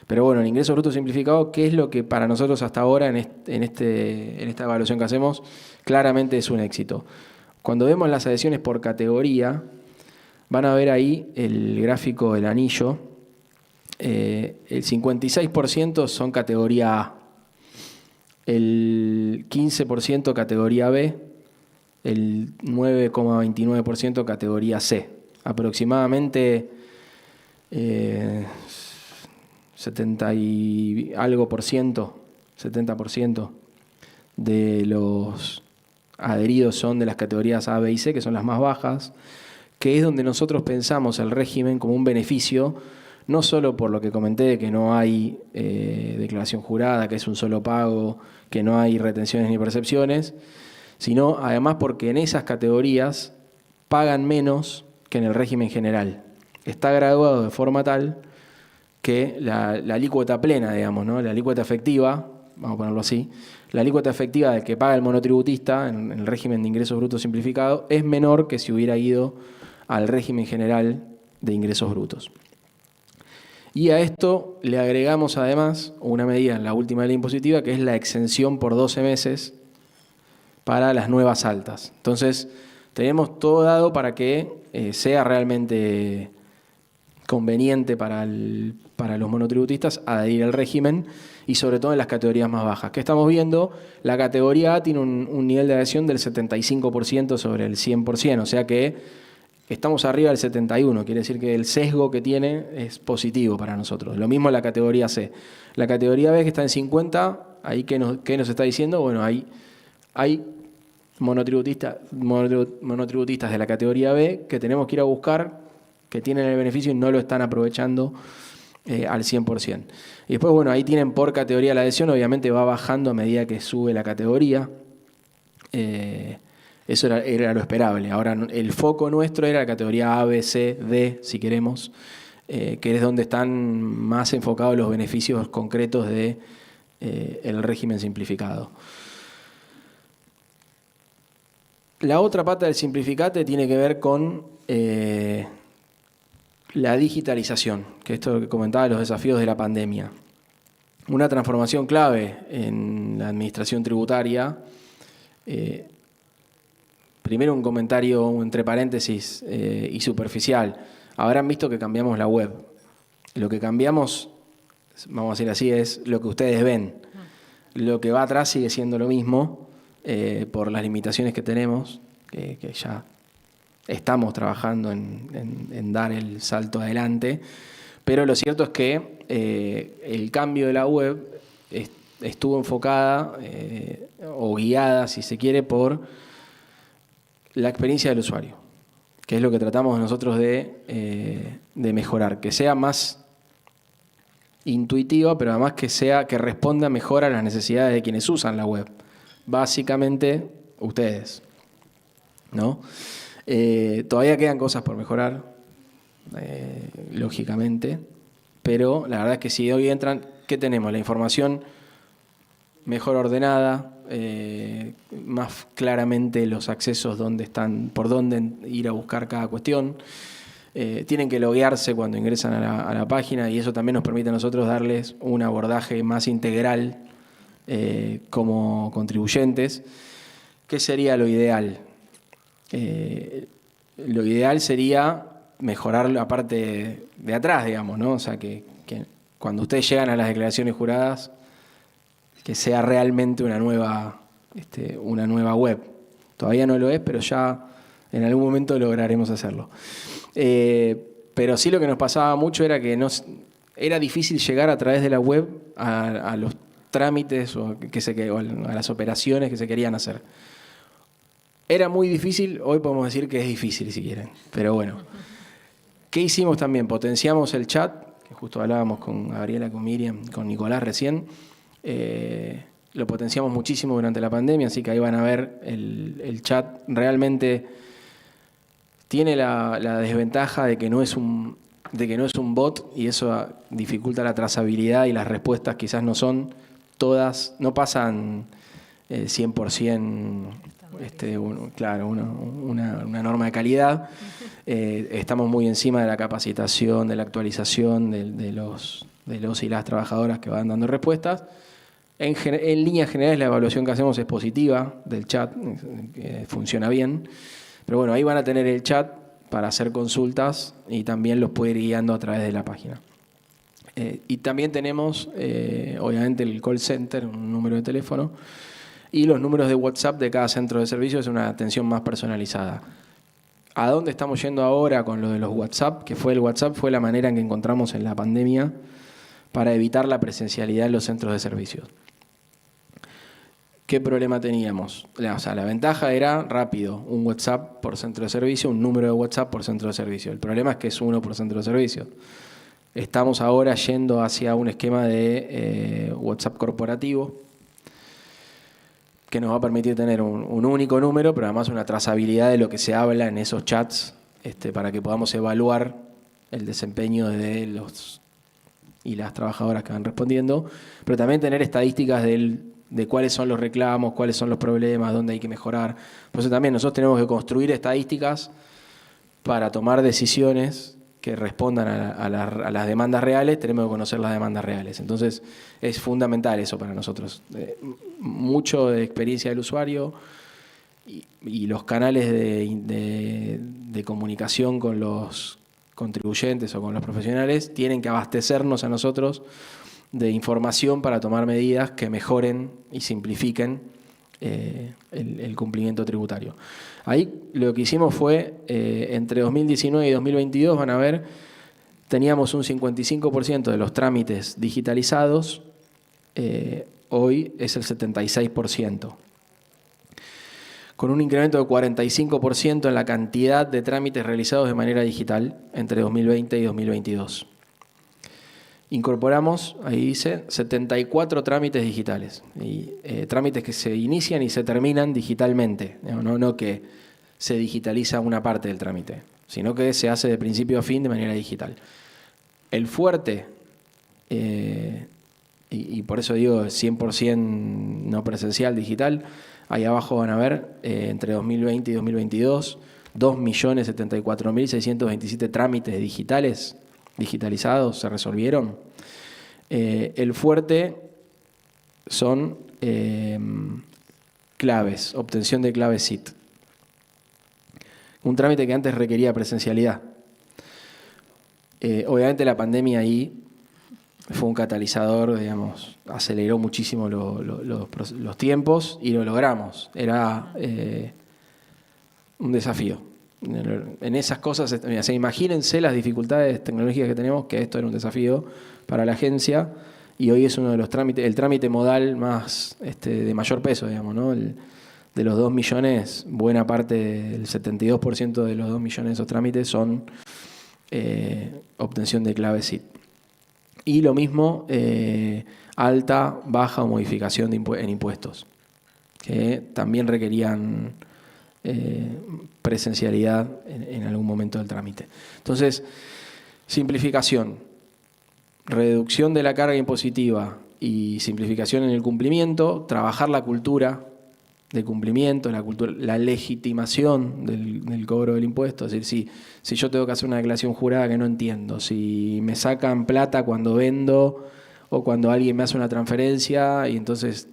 pero bueno, el ingreso bruto simplificado, ¿qué es lo que para nosotros hasta ahora en esta evaluación que hacemos, claramente es un éxito? Cuando vemos las adhesiones por categoría, van a ver ahí el gráfico del anillo, el 56% son categoría A, el 15% categoría B, el 9,29% categoría C. Aproximadamente 70 y algo por ciento, 70% de los adheridos son de las categorías A, B y C, que son las más bajas, que es donde nosotros pensamos el régimen como un beneficio, no solo por lo que comenté de que no hay declaración jurada, que es un solo pago, que no hay retenciones ni percepciones, sino además porque en esas categorías pagan menos que en el régimen general. Está graduado de forma tal que la alícuota plena, digamos, ¿no? La alícuota efectiva, vamos a ponerlo así, la alícuota efectiva del que paga el monotributista en el régimen de ingresos brutos simplificado es menor que si hubiera ido al régimen general de ingresos brutos. Y a esto le agregamos además una medida en la última ley impositiva, que es la exención por 12 meses para las nuevas altas. Entonces, tenemos todo dado para que sea realmente conveniente para los monotributistas adherir al régimen y sobre todo en las categorías más bajas. ¿Qué estamos viendo? La categoría A tiene un nivel de adhesión del 75% sobre el 100%, o sea que estamos arriba del 71%, quiere decir que el sesgo que tiene es positivo para nosotros. Lo mismo en la categoría C. La categoría B, que está en 50%, ahí ¿qué nos está diciendo? Bueno, hay monotributistas de la categoría B que tenemos que ir a buscar, que tienen el beneficio y no lo están aprovechando al 100%. Y después, bueno, ahí tienen por categoría la adhesión, obviamente va bajando a medida que sube la categoría. Eso era lo esperable. Ahora, el foco nuestro era la categoría A, B, C, D, si queremos, que es donde están más enfocados los beneficios concretos del régimen simplificado. La otra pata del Simplificate tiene que ver con la digitalización, que esto es lo que comentaba, los desafíos de la pandemia. Una transformación clave en la administración tributaria. Primero un comentario entre paréntesis y superficial. Habrán visto que cambiamos la web. Lo que cambiamos, vamos a decir así, es lo que ustedes ven. Lo que va atrás sigue siendo lo mismo por las limitaciones que tenemos, que ya estamos trabajando en dar el salto adelante. Pero lo cierto es que el cambio de la web estuvo enfocada o guiada, si se quiere, por la experiencia del usuario, que es lo que tratamos nosotros de mejorar, que sea más intuitiva, pero además que responda mejor a las necesidades de quienes usan la web. Básicamente, ustedes, ¿no? Todavía quedan cosas por mejorar, lógicamente, pero la verdad es que si hoy entran, ¿qué tenemos? La información mejor ordenada, más claramente los accesos dónde están, por dónde ir a buscar cada cuestión. Tienen que loguearse cuando ingresan a la página y eso también nos permite a nosotros darles un abordaje más integral como contribuyentes. ¿Qué sería lo ideal? Lo ideal sería mejorar la parte de atrás, digamos, ¿no? O sea, que cuando ustedes llegan a las declaraciones juradas, que sea realmente una nueva web. Todavía no lo es, pero ya en algún momento lograremos hacerlo. Pero sí lo que nos pasaba mucho era que era difícil llegar a través de la web a los trámites o a las operaciones que se querían hacer. Era muy difícil, hoy podemos decir que es difícil si quieren, pero bueno. ¿Qué hicimos también? Potenciamos el chat, que justo hablábamos con Gabriela, con Miriam, con Nicolás recién. Lo potenciamos muchísimo durante la pandemia, así que ahí van a ver el chat. Realmente tiene la desventaja de que no es un bot y eso dificulta la trazabilidad y las respuestas quizás no son todas, no pasan 100% una norma de calidad. Estamos muy encima de la capacitación, de la actualización de los y las trabajadoras que van dando respuestas. En líneas generales la evaluación que hacemos es positiva del chat, funciona bien. Pero bueno, ahí van a tener el chat para hacer consultas y también los puede ir guiando a través de la página. Y también tenemos, obviamente, el call center, un número de teléfono, y los números de WhatsApp de cada centro de servicio es una atención más personalizada. ¿A dónde estamos yendo ahora con lo de los WhatsApp? Que el WhatsApp fue la manera en que encontramos en la pandemia para evitar la presencialidad en los centros de servicios. ¿Qué problema teníamos? O sea, la ventaja era rápido, un WhatsApp por centro de servicio, un número de WhatsApp por centro de servicio. El problema es que es uno por centro de servicio. Estamos ahora yendo hacia un esquema de WhatsApp corporativo que nos va a permitir tener un único número, pero además una trazabilidad de lo que se habla en esos chats para que podamos evaluar el desempeño de los y las trabajadoras que van respondiendo, pero también tener estadísticas de cuáles son los reclamos, cuáles son los problemas, dónde hay que mejorar. Por eso también nosotros tenemos que construir estadísticas para tomar decisiones que respondan a las demandas reales. Tenemos que conocer las demandas reales. Entonces es fundamental eso para nosotros. Mucho de experiencia del usuario y los canales de comunicación con los contribuyentes o con los profesionales tienen que abastecernos a nosotros de información para tomar medidas que mejoren y simplifiquen el cumplimiento tributario. Ahí lo que hicimos fue, entre 2019 y 2022, van a ver, teníamos un 55% de los trámites digitalizados, hoy es el 76%. Con un incremento de 45% en la cantidad de trámites realizados de manera digital entre 2020 y 2022. Incorporamos, ahí dice, 74 trámites digitales, trámites que se inician y se terminan digitalmente, no que se digitaliza una parte del trámite, sino que se hace de principio a fin de manera digital. El fuerte, y por eso digo 100% no presencial, digital, ahí abajo van a ver, entre 2020 y 2022, 2.074.627 trámites digitalizados se resolvieron. El fuerte son claves, obtención de claves SIT. Un trámite que antes requería presencialidad. Obviamente la pandemia ahí fue un catalizador, digamos, aceleró muchísimo los tiempos y lo logramos. Era un desafío. En esas cosas, o sea, imagínense las dificultades tecnológicas que tenemos, que esto era un desafío para la agencia y hoy es uno de los trámites, el trámite modal más de mayor peso, digamos, ¿no? De los 2 millones, buena parte del 72% de los 2 millones de esos trámites son obtención de clave SIT. Y lo mismo, alta, baja o modificación en impuestos, que también requerían presencialidad en algún momento del trámite. Entonces, simplificación, reducción de la carga impositiva y simplificación en el cumplimiento, trabajar la cultura de cumplimiento, la legitimación del cobro del impuesto. Es decir, si yo tengo que hacer una declaración jurada que no entiendo, si me sacan plata cuando vendo o cuando alguien me hace una transferencia y entonces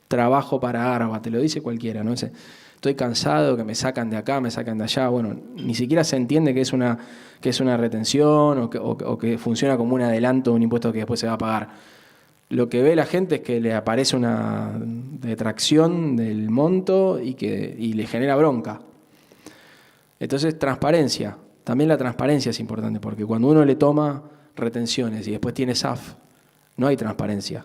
trabajo para ARBA, te lo dice cualquiera, ¿no? Estoy cansado, que me sacan de acá, me sacan de allá. Bueno, ni siquiera se entiende que es una retención o que funciona como un adelanto de un impuesto que después se va a pagar. Lo que ve la gente es que le aparece una detracción del monto y le genera bronca. Entonces, transparencia. También la transparencia es importante, porque cuando uno le toma retenciones y después tiene SAF, no hay transparencia.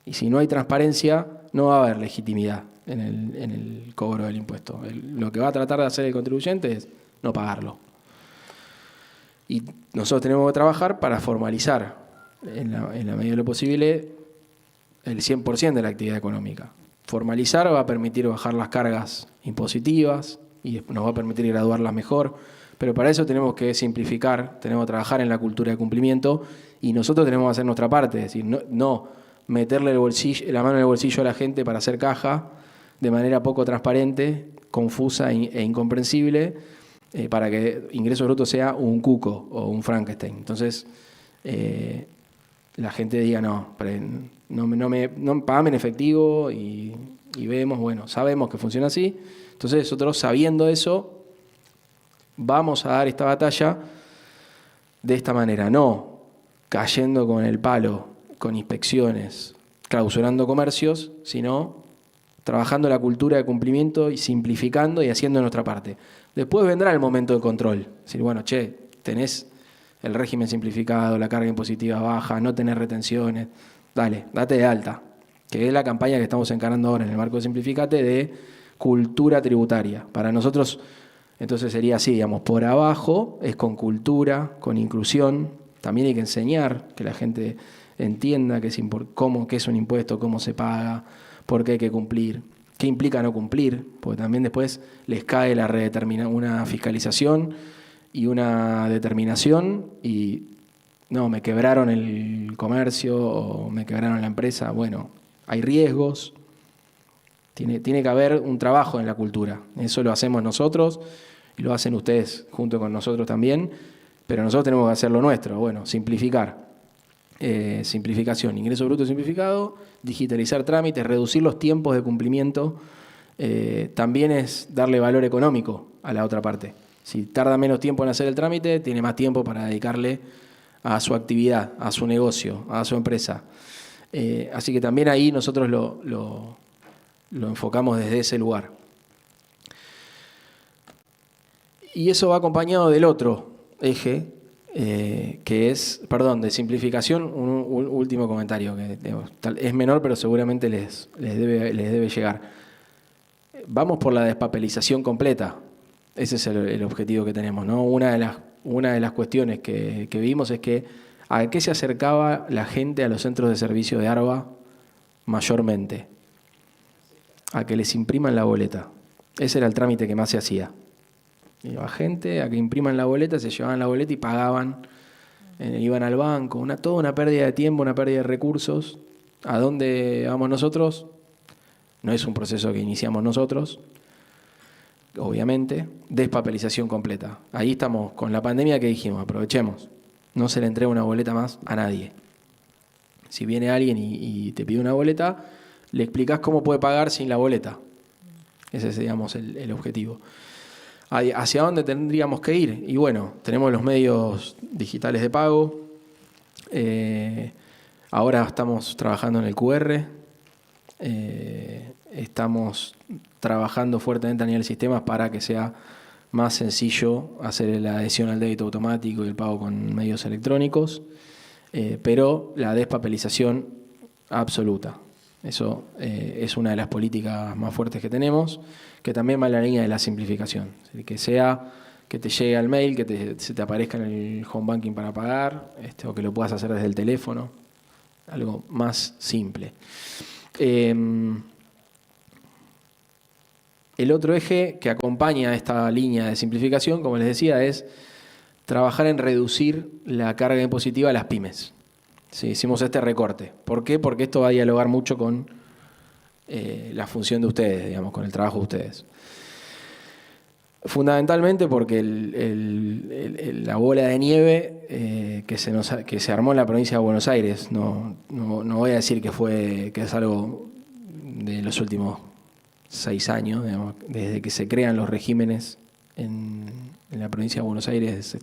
Y si no hay transparencia, no va a haber legitimidad en el cobro del impuesto. Lo que va a tratar de hacer el contribuyente es no pagarlo. Y nosotros tenemos que trabajar para formalizar, en la medida de lo posible, el 100% de la actividad económica. Formalizar va a permitir bajar las cargas impositivas y nos va a permitir graduarlas mejor, pero para eso tenemos que simplificar, tenemos que trabajar en la cultura de cumplimiento y nosotros tenemos que hacer nuestra parte, es decir, no meterle la mano en el bolsillo a la gente para hacer caja, de manera poco transparente, confusa e incomprensible, para que ingreso bruto sea un cuco o un Frankenstein. Entonces, la gente diga, no, pagame en efectivo y vemos, bueno, sabemos que funciona así. Entonces nosotros, sabiendo eso, vamos a dar esta batalla de esta manera, no cayendo con el palo, con inspecciones, clausurando comercios, sino trabajando la cultura de cumplimiento y simplificando y haciendo nuestra parte. Después vendrá el momento de control. Es decir, bueno, tenés el régimen simplificado, la carga impositiva baja, no tenés retenciones, dale, date de alta, que es la campaña que estamos encarando ahora en el marco de Simplificate de cultura tributaria. Para nosotros, entonces sería así, digamos, por abajo es con cultura, con inclusión, también hay que enseñar que la gente entienda qué es un impuesto, cómo se paga, por qué hay que cumplir, qué implica no cumplir, porque también después les cae una fiscalización y una determinación y no, me quebraron el comercio o me quebraron la empresa. Bueno, hay riesgos, tiene que haber un trabajo en la cultura. Eso lo hacemos nosotros y lo hacen ustedes junto con nosotros también, pero nosotros tenemos que hacer lo nuestro. Bueno, simplificar. Simplificación, ingreso bruto simplificado, digitalizar trámites, reducir los tiempos de cumplimiento, también es darle valor económico a la otra parte. Si tarda menos tiempo en hacer el trámite, tiene más tiempo para dedicarle a su actividad, a su negocio, a su empresa. Así que también ahí nosotros lo enfocamos desde ese lugar. Y eso va acompañado del otro eje, que es, de simplificación, un último comentario, que es menor, pero seguramente les debe llegar. Vamos por la despapelización completa. Ese es el objetivo que tenemos, ¿no? Una de las cuestiones que vimos es que ¿a qué se acercaba la gente a los centros de servicio de ARBA mayormente? A que les impriman la boleta. Ese era el trámite que más se hacía. Iba gente a que impriman la boleta, se llevaban la boleta y pagaban, iban al banco, toda una pérdida de tiempo, una pérdida de recursos. ¿A dónde vamos nosotros? No es un proceso que iniciamos nosotros, obviamente, despapelización completa. Ahí estamos con la pandemia que dijimos, aprovechemos, no se le entrega una boleta más a nadie. Si viene alguien y te pide una boleta, le explicás cómo puede pagar sin la boleta. Ese es, digamos, el objetivo. ¿Hacia dónde tendríamos que ir? Y bueno, tenemos los medios digitales de pago. Ahora estamos trabajando en el QR. Estamos trabajando fuertemente a nivel de sistemas para que sea más sencillo hacer la adhesión al débito automático y el pago con medios electrónicos. Pero la despapelización absoluta. Eso es una de las políticas más fuertes que tenemos, que también va en la línea de la simplificación. Que te llegue al mail, que se te aparezca en el home banking para pagar, o que lo puedas hacer desde el teléfono. Algo más simple. El otro eje que acompaña esta línea de simplificación, como les decía, es trabajar en reducir la carga impositiva a las pymes. Sí, hicimos este recorte. ¿Por qué? Porque esto va a dialogar mucho con la función de ustedes, digamos, con el trabajo de ustedes. Fundamentalmente porque la bola de nieve que se armó en la provincia de Buenos Aires, no voy a decir que es algo de los últimos 6 años, digamos, desde que se crean los regímenes en la provincia de Buenos Aires,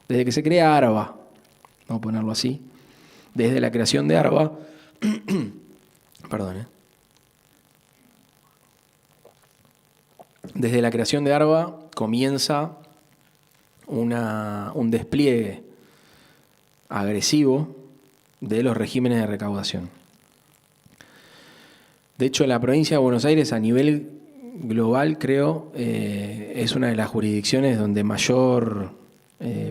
desde que se crea ARBA, vamos a ponerlo así. Desde la creación de ARBA, desde la creación de ARBA comienza un despliegue agresivo de los regímenes de recaudación. De hecho, en la provincia de Buenos Aires, a nivel global, creo, es una de las jurisdicciones donde mayor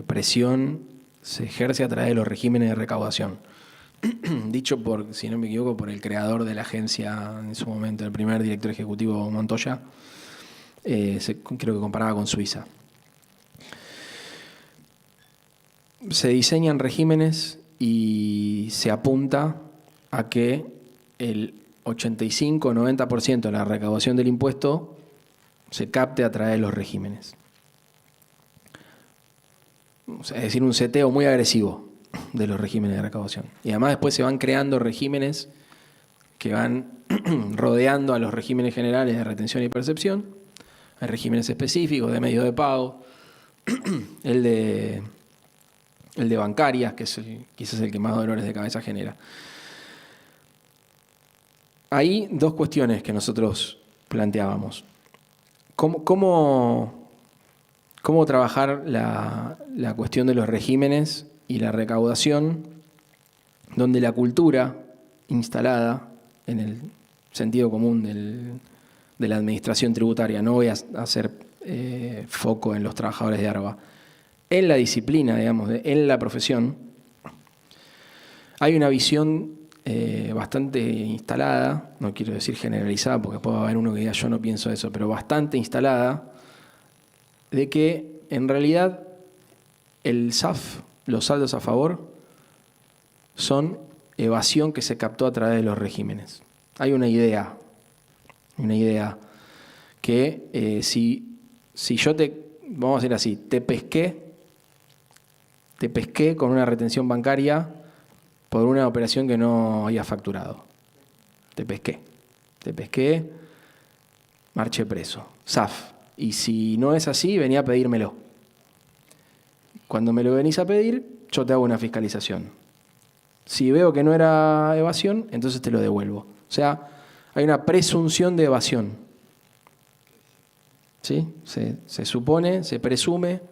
presión se ejerce a través de los regímenes de recaudación. Dicho si no me equivoco, por el creador de la agencia en su momento, el primer director ejecutivo Montoya, creo que comparaba con Suiza. Se diseñan regímenes y se apunta a que 85-90% de la recaudación del impuesto se capte a través de los regímenes. Es decir, un seteo muy agresivo de los regímenes de recaudación. Y además después se van creando regímenes que van rodeando a los regímenes generales de retención y percepción. Hay regímenes específicos de medios de pago, el de bancarias, que es quizás el que más dolores de cabeza genera. Hay dos cuestiones que nosotros planteábamos. ¿Cómo trabajar la cuestión de los regímenes y la recaudación, donde la cultura instalada en el sentido común de la administración tributaria, no voy a hacer foco en los trabajadores de ARBA, en la disciplina, digamos, en la profesión, hay una visión bastante instalada, no quiero decir generalizada, porque puede haber uno que diga yo no pienso eso, pero bastante instalada, de que en realidad el SAF, los saldos a favor, son evasión que se captó a través de los regímenes. Hay una idea que si yo vamos a decir así, te pesqué con una retención bancaria por una operación que no había facturado. Te pesqué, marché preso. SAF. Y si no es así, venía a pedírmelo. Cuando me lo venís a pedir, yo te hago una fiscalización. Si veo que no era evasión, entonces te lo devuelvo. O sea, hay una presunción de evasión. ¿Sí? Se supone, se presume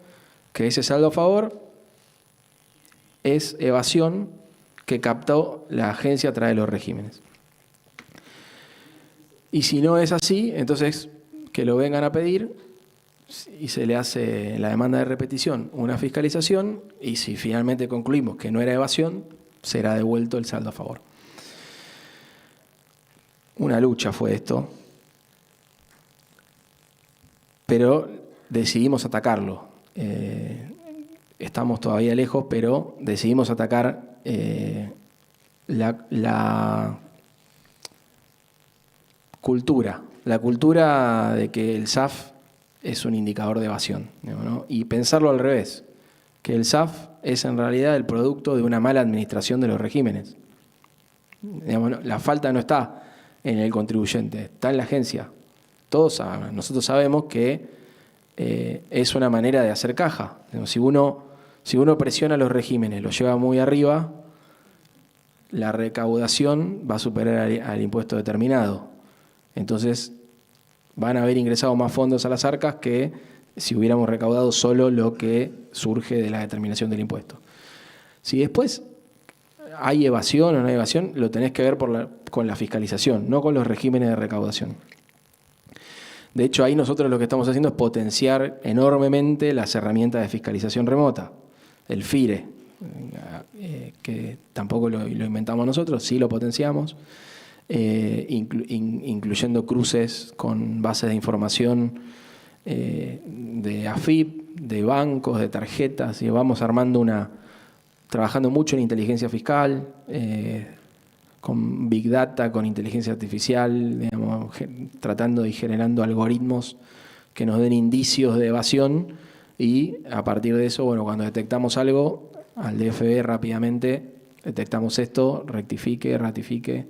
que ese saldo a favor es evasión que captó la agencia a través de los regímenes. Y si no es así, entonces que lo vengan a pedir y se le hace la demanda de repetición una fiscalización, y si finalmente concluimos que no era evasión, será devuelto el saldo a favor. Una lucha fue esto, pero decidimos atacarlo. Estamos todavía lejos, pero decidimos atacar la cultura de que el SAF es un indicador de evasión, ¿no? Y pensarlo al revés, que el SAF es en realidad el producto de una mala administración de los regímenes. La falta no está en el contribuyente, está en la agencia. Nosotros sabemos que es una manera de hacer caja. Si uno presiona los regímenes, los lleva muy arriba, la recaudación va a superar al impuesto determinado. Entonces van a haber ingresado más fondos a las arcas que si hubiéramos recaudado solo lo que surge de la determinación del impuesto. Si después hay evasión o no hay evasión, lo tenés que ver con la fiscalización, no con los regímenes de recaudación. De hecho, ahí nosotros lo que estamos haciendo es potenciar enormemente las herramientas de fiscalización remota, el FIRE, que tampoco lo inventamos nosotros, sí lo potenciamos, incluyendo cruces con bases de información de AFIP, de bancos, de tarjetas, y vamos trabajando mucho en inteligencia fiscal, con Big Data, con inteligencia artificial, digamos, tratando y generando algoritmos que nos den indicios de evasión, y a partir de eso, cuando detectamos algo, al DFE rápidamente detectamos esto, rectifique, ratifique.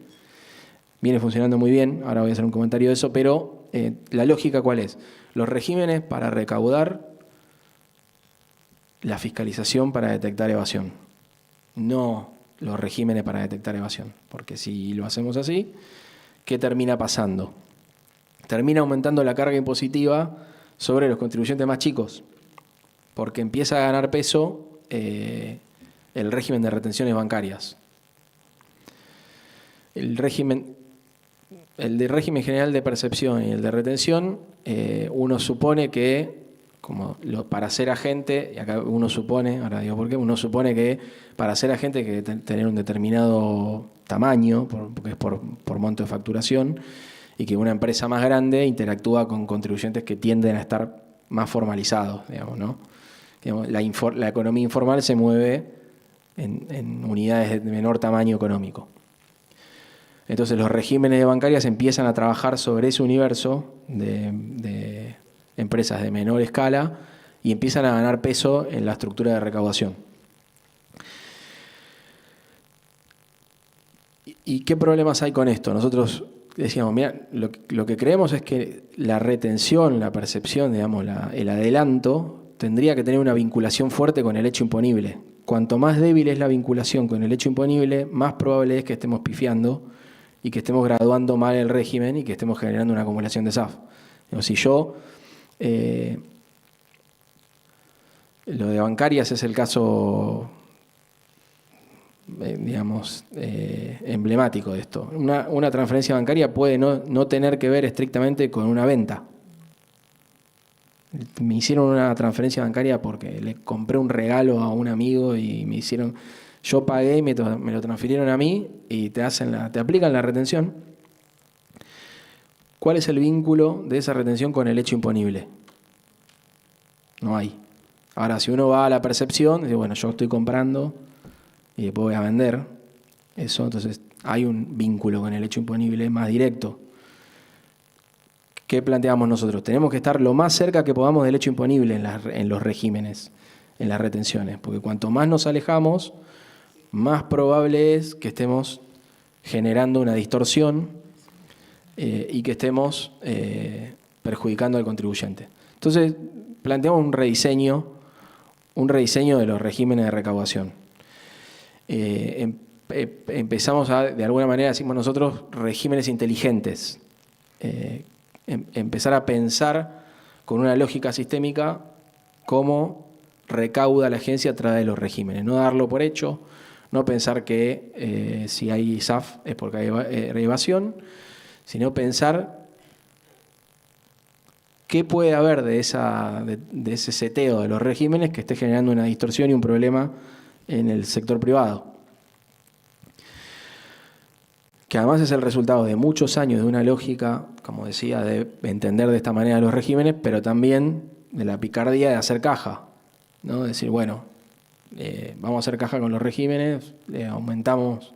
Viene funcionando muy bien, ahora voy a hacer un comentario de eso, pero la lógica ¿cuál es? Los regímenes para recaudar, la fiscalización para detectar evasión, no los regímenes para detectar evasión, porque si lo hacemos así, ¿qué termina pasando? Termina aumentando la carga impositiva sobre los contribuyentes más chicos, porque empieza a ganar peso el régimen de retenciones bancarias. El de régimen general de percepción y el de retención, uno supone que, para ser agente, y acá uno supone, ahora digo por qué, uno supone que para ser agente hay que tener un determinado tamaño, porque es por monto de facturación, y que una empresa más grande interactúa con contribuyentes que tienden a estar más formalizados, digamos, ¿no? Digamos, la economía informal se mueve en unidades de menor tamaño económico. Entonces los regímenes de bancarias empiezan a trabajar sobre ese universo de empresas de menor escala y empiezan a ganar peso en la estructura de recaudación. ¿Y qué problemas hay con esto? Nosotros decíamos, mira, lo que creemos es que la retención, la percepción, digamos, el adelanto, tendría que tener una vinculación fuerte con el hecho imponible. Cuanto más débil es la vinculación con el hecho imponible, más probable es que estemos pifiando y que estemos graduando mal el régimen y que estemos generando una acumulación de SAF. Si yo, lo de bancarias es el caso, digamos, emblemático de esto. Una transferencia bancaria puede no tener que ver estrictamente con una venta. Me hicieron una transferencia bancaria porque le compré un regalo a un amigo y me hicieron... Yo pagué y me lo transfirieron a mí y te aplican la retención. ¿Cuál es el vínculo de esa retención con el hecho imponible? No hay. Ahora, si uno va a la percepción, dice, bueno, yo estoy comprando y después voy a vender eso, entonces hay un vínculo con el hecho imponible más directo. ¿Qué planteamos nosotros? Tenemos que estar lo más cerca que podamos del hecho imponible en los regímenes, en las retenciones, porque cuanto más nos alejamos, más probable es que estemos generando una distorsión y que estemos perjudicando al contribuyente. Entonces, planteamos un rediseño de los regímenes de recaudación. Empezamos a, de alguna manera, decimos nosotros, regímenes inteligentes. Empezar a pensar con una lógica sistémica cómo recauda la agencia a través de los regímenes. No darlo por hecho, no pensar que si hay SAF es porque hay evasión, sino pensar qué puede haber de ese seteo de los regímenes que esté generando una distorsión y un problema en el sector privado. Que además es el resultado de muchos años de una lógica, como decía, de entender de esta manera los regímenes, pero también de la picardía de hacer caja, ¿no? Decir, bueno, vamos a hacer caja con los regímenes, aumentamos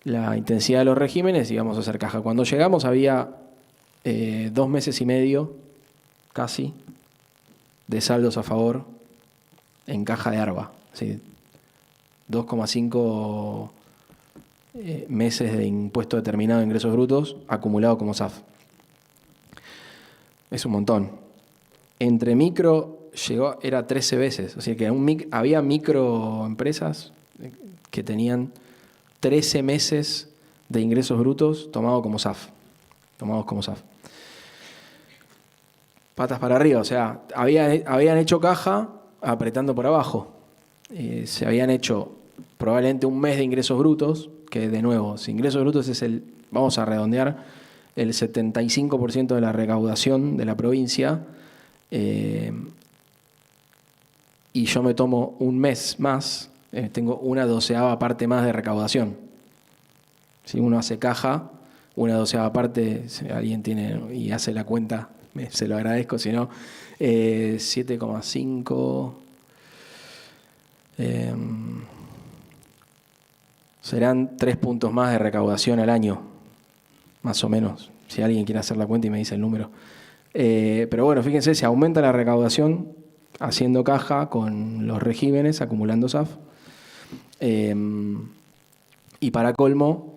la intensidad de los regímenes y vamos a hacer caja. Cuando llegamos había 2 meses y medio, casi, de saldos a favor en caja de ARBA. ¿Sí? 2,5 meses de impuesto determinado de ingresos brutos acumulado como SAF. Es un montón. Entre micro era 13 veces. O sea que había microempresas que tenían 13 meses de ingresos brutos tomados como SAF. Patas para arriba, o sea, habían hecho caja apretando por abajo. Se habían hecho probablemente un mes de ingresos brutos, que de nuevo, si ingresos brutos es vamos a redondear, el 75% de la recaudación de la provincia, y yo me tomo un mes más, tengo una 12ª parte más de recaudación. Si uno hace caja, una 12ª parte, si alguien tiene y hace la cuenta, se lo agradezco, si no, 7,5... serán 3 puntos más de recaudación al año, más o menos, si alguien quiere hacer la cuenta y me dice el número. Pero bueno, fíjense, se aumenta la recaudación haciendo caja con los regímenes, acumulando SAF. Y para colmo,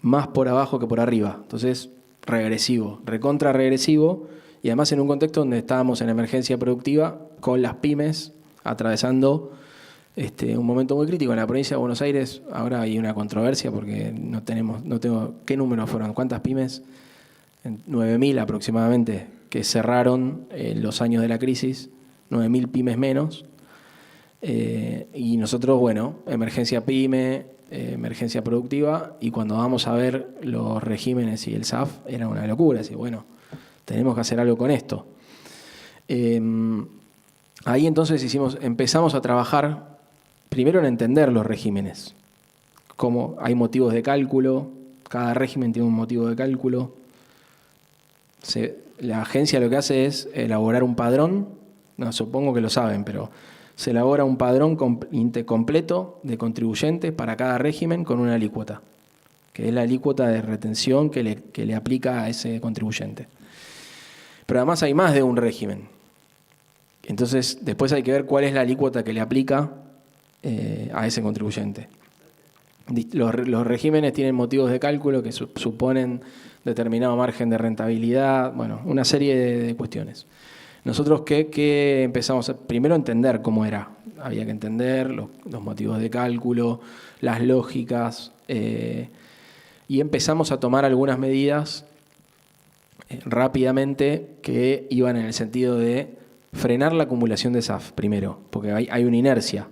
más por abajo que por arriba. Entonces, regresivo, recontra regresivo, y además en un contexto donde estábamos en emergencia productiva con las pymes atravesando un momento muy crítico. En la provincia de Buenos Aires ahora hay una controversia porque no tengo ¿qué números fueron? ¿Cuántas pymes? 9.000 aproximadamente que cerraron en los años de la crisis, 9.000 pymes menos. Y nosotros, bueno, emergencia pyme, emergencia productiva, y cuando vamos a ver los regímenes y el SAF era una locura. Así, bueno, tenemos que hacer algo con esto. Ahí entonces empezamos a trabajar primero en entender los regímenes, cómo hay motivos de cálculo, cada régimen tiene un motivo de cálculo. La agencia lo que hace es elaborar un padrón, no, supongo que lo saben, pero se elabora un padrón completo de contribuyentes para cada régimen con una alícuota. que es la alícuota de retención que le aplica a ese contribuyente. Pero además hay más de un régimen. Entonces, después hay que ver cuál es la alícuota que le aplica a ese contribuyente. Los regímenes tienen motivos de cálculo que suponen determinado margen de rentabilidad, bueno, una serie de cuestiones. Nosotros ¿qué empezamos? Primero a entender cómo era. Había que entender los motivos de cálculo, las lógicas, y empezamos a tomar algunas medidas rápidamente que iban en el sentido de frenar la acumulación de SAF primero, porque hay una inercia.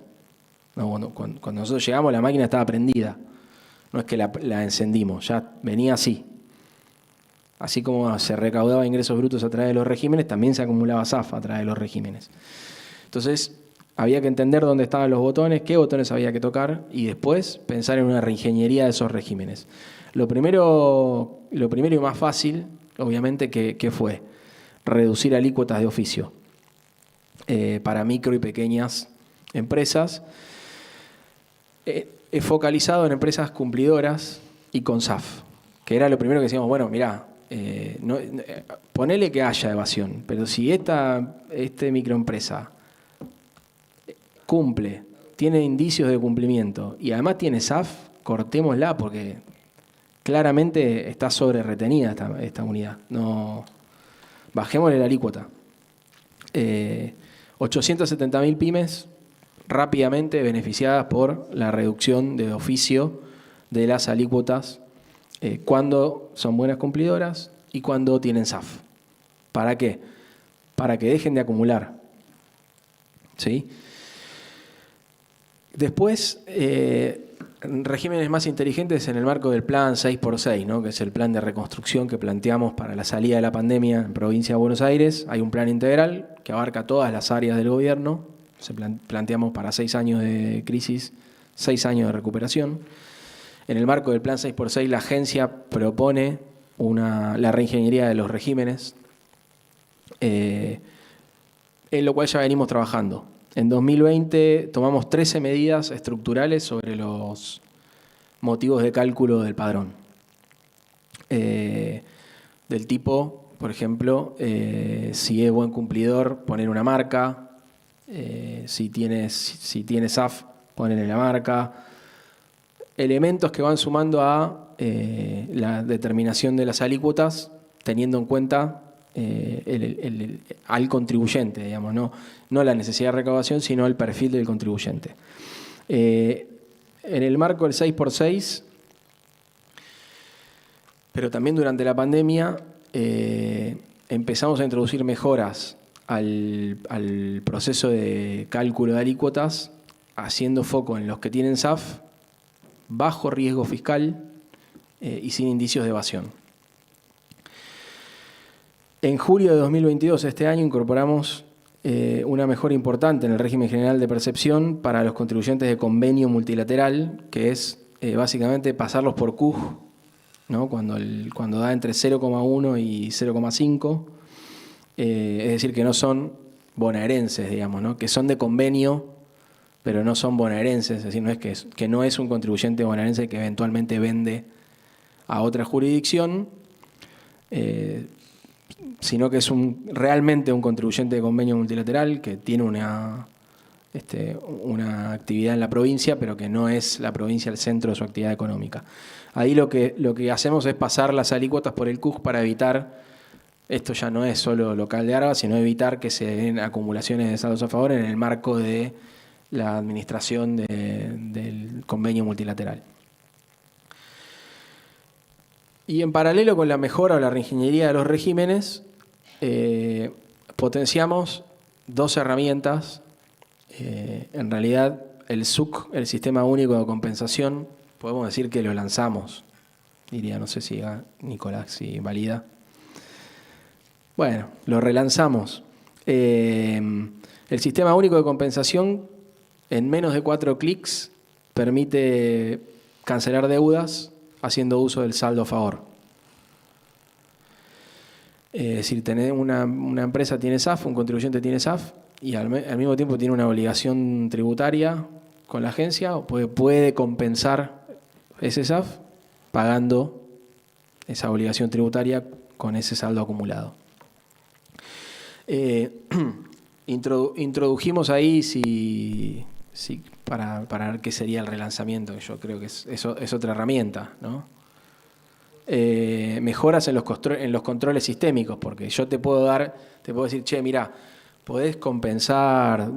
¿No? Cuando nosotros llegamos la máquina estaba prendida, no es que la encendimos, ya venía así. Así como se recaudaba ingresos brutos a través de los regímenes, también se acumulaba SAF a través de los regímenes. Entonces había que entender dónde estaban los botones, qué botones había que tocar y después pensar en una reingeniería de esos regímenes. Lo primero y más fácil, obviamente, ¿qué fue? Reducir alícuotas de oficio para micro y pequeñas empresas. He focalizado en empresas cumplidoras y con SAF, que era lo primero que decíamos, bueno, mirá, ponele que haya evasión, pero si esta microempresa cumple, tiene indicios de cumplimiento y además tiene SAF, cortémosla porque claramente está sobre retenida esta unidad. No, bajémosle la alícuota. 870.000 pymes rápidamente beneficiadas por la reducción de oficio de las alícuotas cuando son buenas cumplidoras y cuando tienen SAF. ¿Para qué? Para que dejen de acumular. ¿Sí? Después, regímenes más inteligentes en el marco del plan 6x6, ¿no? Que es el plan de reconstrucción que planteamos para la salida de la pandemia en provincia de Buenos Aires. Hay un plan integral que abarca todas las áreas del gobierno. Planteamos para 6 años de crisis, 6 años de recuperación. En el marco del plan 6x6, la agencia propone la reingeniería de los regímenes, en lo cual ya venimos trabajando. En 2020 tomamos 13 medidas estructurales sobre los motivos de cálculo del padrón. Del tipo, por ejemplo, si es buen cumplidor, poner una marca. Si tiene SAF, ponerle la marca. Elementos que van sumando a la determinación de las alícuotas, teniendo en cuenta al contribuyente, digamos, no la necesidad de recaudación, sino el perfil del contribuyente. En el marco del 6x6, pero también durante la pandemia, empezamos a introducir mejoras al proceso de cálculo de alícuotas, haciendo foco en los que tienen SAF, bajo riesgo fiscal y sin indicios de evasión. En julio de 2022, este año, incorporamos una mejora importante en el régimen general de percepción para los contribuyentes de convenio multilateral, que es básicamente pasarlos por CUJ, ¿no? Cuando da entre 0,1 y 0,5. Es decir, que no son bonaerenses, digamos, ¿no? Que son de convenio, pero no son bonaerenses, es decir, que no es un contribuyente bonaerense que eventualmente vende a otra jurisdicción, sino que es realmente un contribuyente de convenio multilateral que tiene una actividad en la provincia, pero que no es la provincia el centro de su actividad económica. Ahí lo que hacemos es pasar las alícuotas por el CUJ para evitar. Esto ya no es solo local de ARBA, sino evitar que se den acumulaciones de saldos a favor en el marco de la administración del convenio multilateral. Y en paralelo con la mejora o la reingeniería de los regímenes, potenciamos 2 herramientas. En realidad, el SUC, el Sistema Único de Compensación, podemos decir que lo lanzamos. Diría, no sé si Nicolás, si valida. Bueno, lo relanzamos. El Sistema Único de Compensación, en menos de 4 clics, permite cancelar deudas haciendo uso del saldo a favor. Es decir, una empresa tiene SAF, un contribuyente tiene SAF, y al mismo tiempo tiene una obligación tributaria con la agencia, o puede compensar ese SAF pagando esa obligación tributaria con ese saldo acumulado. Introdujimos ahí para ver qué sería el relanzamiento, que yo creo que es otra herramienta, ¿no? Mejoras en los controles sistémicos, porque yo te puedo decir, che, mirá, podés compensar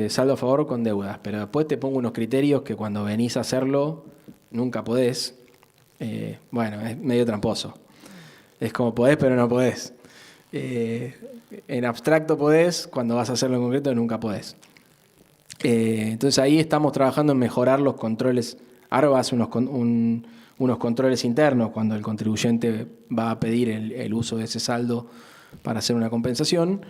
saldo a favor con deudas, pero después te pongo unos criterios que cuando venís a hacerlo nunca podés. Bueno, es medio tramposo. Es como podés, pero no podés. En abstracto podés, cuando vas a hacerlo en concreto nunca podés. Entonces ahí estamos trabajando en mejorar los controles. Ahora hace unos controles internos cuando el contribuyente va a pedir el uso de ese saldo para hacer una compensación.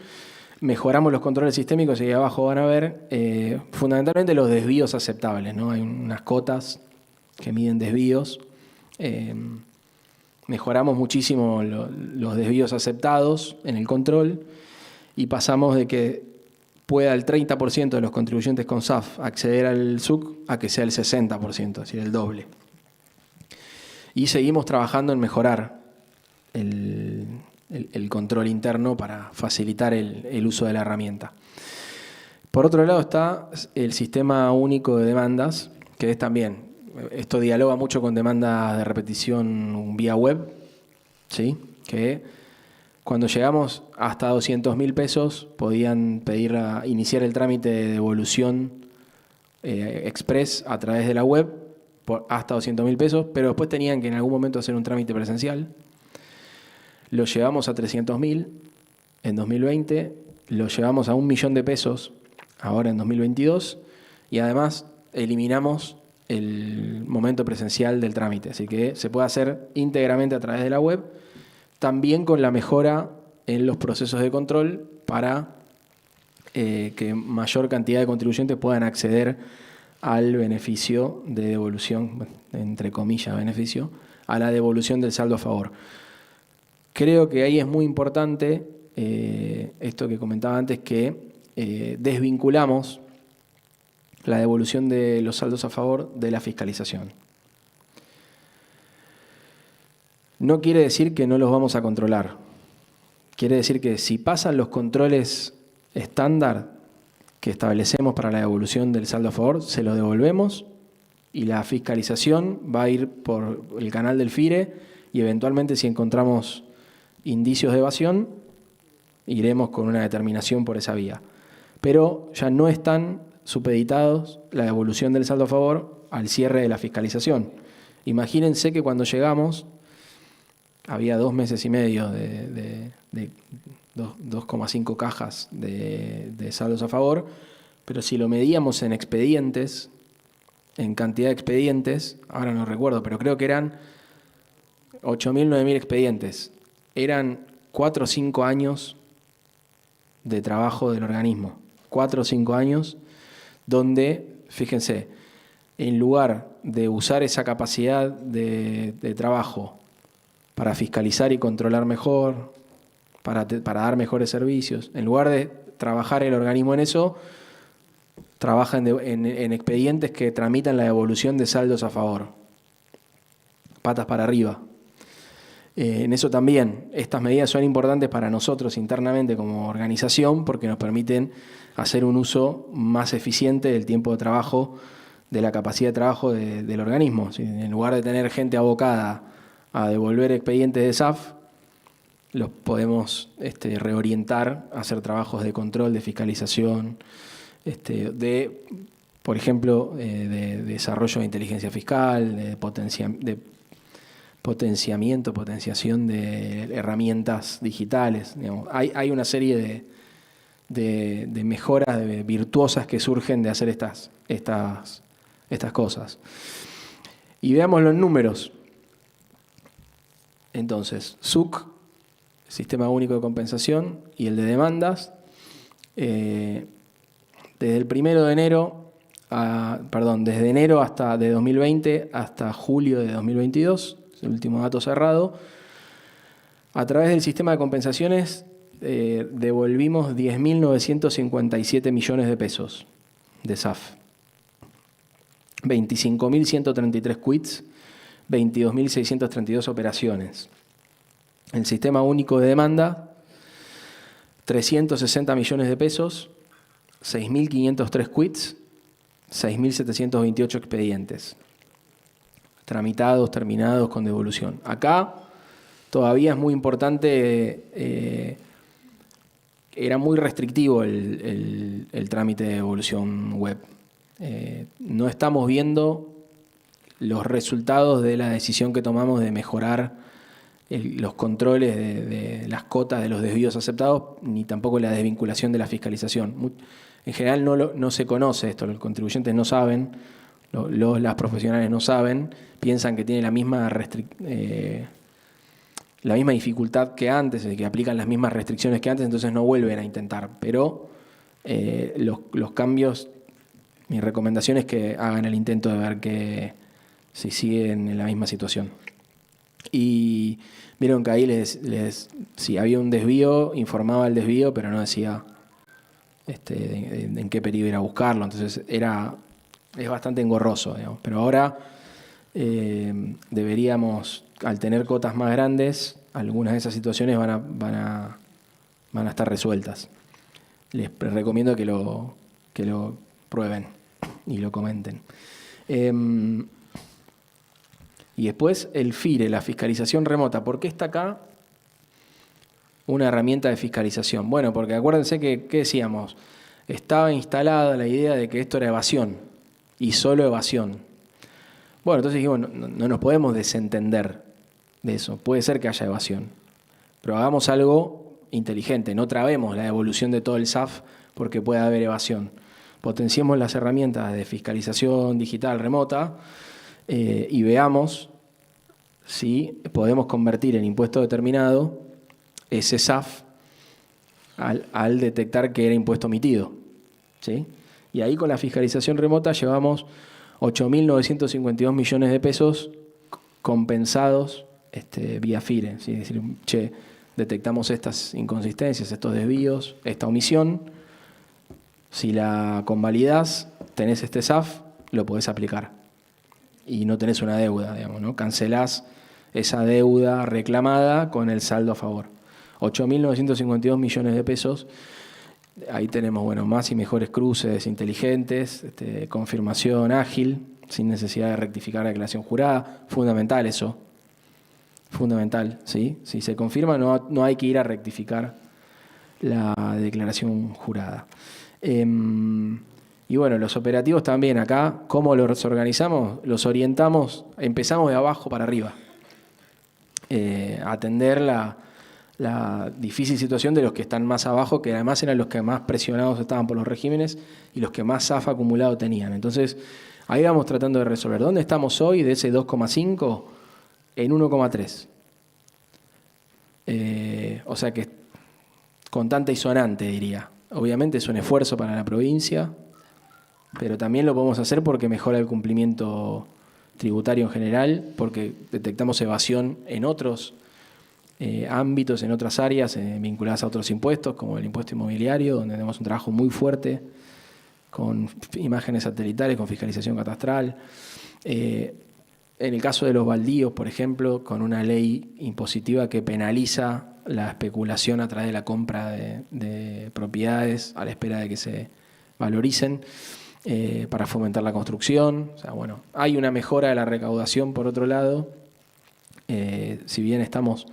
Mejoramos los controles sistémicos y ahí abajo van a ver fundamentalmente los desvíos aceptables, ¿no? Hay unas cotas que miden desvíos. Mejoramos muchísimo los desvíos aceptados en el control y pasamos de que pueda el 30% de los contribuyentes con SAF acceder al SUC a que sea el 60%, es decir, el doble. Y seguimos trabajando en mejorar el control interno para facilitar el uso de la herramienta. Por otro lado está el sistema único de demandas, que es también, esto dialoga mucho con demandas de repetición vía web, ¿sí? Que cuando llegamos hasta 200.000 pesos podían iniciar el trámite de devolución express a través de la web por hasta 200.000 pesos, pero después tenían que en algún momento hacer un trámite presencial. Lo llevamos a 300.000 en 2020, lo llevamos a 1 millón de pesos ahora en 2022 y además eliminamos el momento presencial del trámite, así que se puede hacer íntegramente a través de la web, también con la mejora en los procesos de control para que mayor cantidad de contribuyentes puedan acceder al beneficio de devolución, entre comillas beneficio, a la devolución del saldo a favor. Creo que ahí es muy importante esto que comentaba antes, que desvinculamos la devolución de los saldos a favor de la fiscalización. No quiere decir que no los vamos a controlar. Quiere decir que si pasan los controles estándar que establecemos para la devolución del saldo a favor, se los devolvemos y la fiscalización va a ir por el canal del FIRE y eventualmente si encontramos indicios de evasión, iremos con una determinación por esa vía. Pero ya no están supeditados la devolución del saldo a favor al cierre de la fiscalización. Imagínense que cuando llegamos había 2 meses y medio de 2,5 cajas de saldos a favor, pero si lo medíamos en expedientes, en cantidad de expedientes, ahora no recuerdo, pero creo que eran 8.000, 9.000 expedientes. Eran 4 o 5 años de trabajo del organismo. 4 o 5 años donde, fíjense, en lugar de usar esa capacidad de trabajo para fiscalizar y controlar mejor, para dar mejores servicios, en lugar de trabajar el organismo en eso, trabaja en expedientes que tramitan la devolución de saldos a favor. Patas para arriba. En eso también, estas medidas son importantes para nosotros internamente como organización porque nos permiten hacer un uso más eficiente del tiempo de trabajo, de la capacidad de trabajo del organismo. En lugar de tener gente abocada a devolver expedientes de SAF, los podemos reorientar a hacer trabajos de control, de fiscalización, por ejemplo, de desarrollo de inteligencia fiscal, de potenciación de herramientas digitales. Digamos. Hay una serie de mejoras virtuosas que surgen de hacer estas cosas. Y veamos los números. Entonces, SUC, Sistema Único de Compensación, y el de demandas, desde el 1 de enero, desde enero de 2020 hasta julio de 2022, el último dato cerrado, a través del sistema de compensaciones devolvimos 10.957 millones de pesos de SAF, 25.133 quits, 22.632 operaciones. El sistema único de demanda, 360 millones de pesos, 6.503 quits, 6.728 expedientes, tramitados, terminados, con devolución. Acá todavía es muy importante, era muy restrictivo el trámite de devolución web. No estamos viendo los resultados de la decisión que tomamos de mejorar los controles de las cotas de los desvíos aceptados, ni tampoco la desvinculación de la fiscalización. En general no se conoce esto, los contribuyentes no saben, las profesionales no saben, piensan que tiene la misma dificultad que antes, que aplican las mismas restricciones que antes, entonces no vuelven a intentar. Pero los cambios, mi recomendación es que hagan el intento de ver si siguen en la misma situación. Y vieron que ahí si había un desvío, informaba el desvío, pero no decía en qué periodo ir a buscarlo. Entonces es bastante engorroso, digamos. Pero ahora deberíamos, al tener cotas más grandes, algunas de esas situaciones van a estar resueltas. Les recomiendo que lo prueben y lo comenten. Y después el FIRE, la fiscalización remota. ¿Por qué está acá una herramienta de fiscalización? Bueno, porque acuérdense ¿qué decíamos? Estaba instalada la idea de que esto era evasión y solo evasión. Bueno, entonces dijimos, no nos podemos desentender de eso. Puede ser que haya evasión, pero hagamos algo inteligente. No trabemos la devolución de todo el SAF porque puede haber evasión. Potenciemos las herramientas de fiscalización digital remota y veamos si podemos convertir en impuesto determinado ese SAF al detectar que era impuesto omitido, ¿sí? Y ahí con la fiscalización remota llevamos 8.952 millones de pesos compensados vía FIRE, ¿sí? Es decir, detectamos estas inconsistencias, estos desvíos, esta omisión. Si la convalidás, tenés este SAF, lo podés aplicar. Y no tenés una deuda, digamos, ¿no? Cancelás esa deuda reclamada con el saldo a favor. 8.952 millones de pesos. Ahí tenemos, más y mejores cruces inteligentes, confirmación ágil, sin necesidad de rectificar la declaración jurada. Fundamental eso. Fundamental, ¿sí? Si se confirma, no hay que ir a rectificar la declaración jurada. Y los operativos también acá, ¿cómo los organizamos? Los orientamos, empezamos de abajo para arriba. Atender la difícil situación de los que están más abajo, que además eran los que más presionados estaban por los regímenes y los que más SAF acumulado tenían. Entonces, ahí vamos tratando de resolver. ¿Dónde estamos hoy de ese 2,5? En 1,3. O sea que contante y sonante, diría. Obviamente es un esfuerzo para la provincia, pero también lo podemos hacer porque mejora el cumplimiento tributario en general, porque detectamos evasión en otros ámbitos, en otras áreas vinculadas a otros impuestos, como el impuesto inmobiliario, donde tenemos un trabajo muy fuerte con imágenes satelitales, con fiscalización catastral. En el caso de los baldíos, por ejemplo, con una ley impositiva que penaliza la especulación a través de la compra de propiedades a la espera de que se valoricen para fomentar la construcción. O sea, hay una mejora de la recaudación por otro lado. Si bien estamos